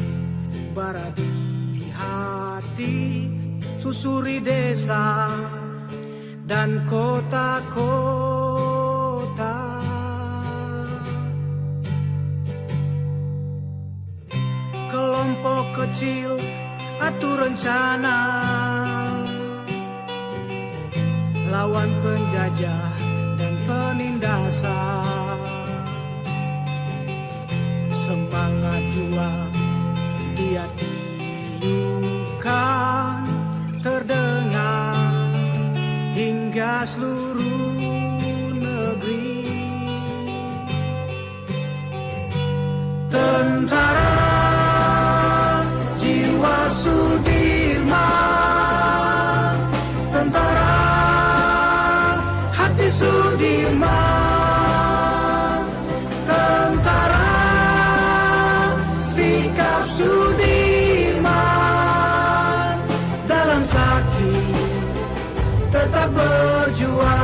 bara di hati, susuri desa dan kota-kota. Kelompok kecil atur rencana lawan penjajah dan penindasan. Semangat juang dia tiupkan terdengar hingga seluruh negeri. Tentara jiwa Sudirman, tentara hati Sudirman, tentara sikap Sudirman, dalam sakit tetap berjuang.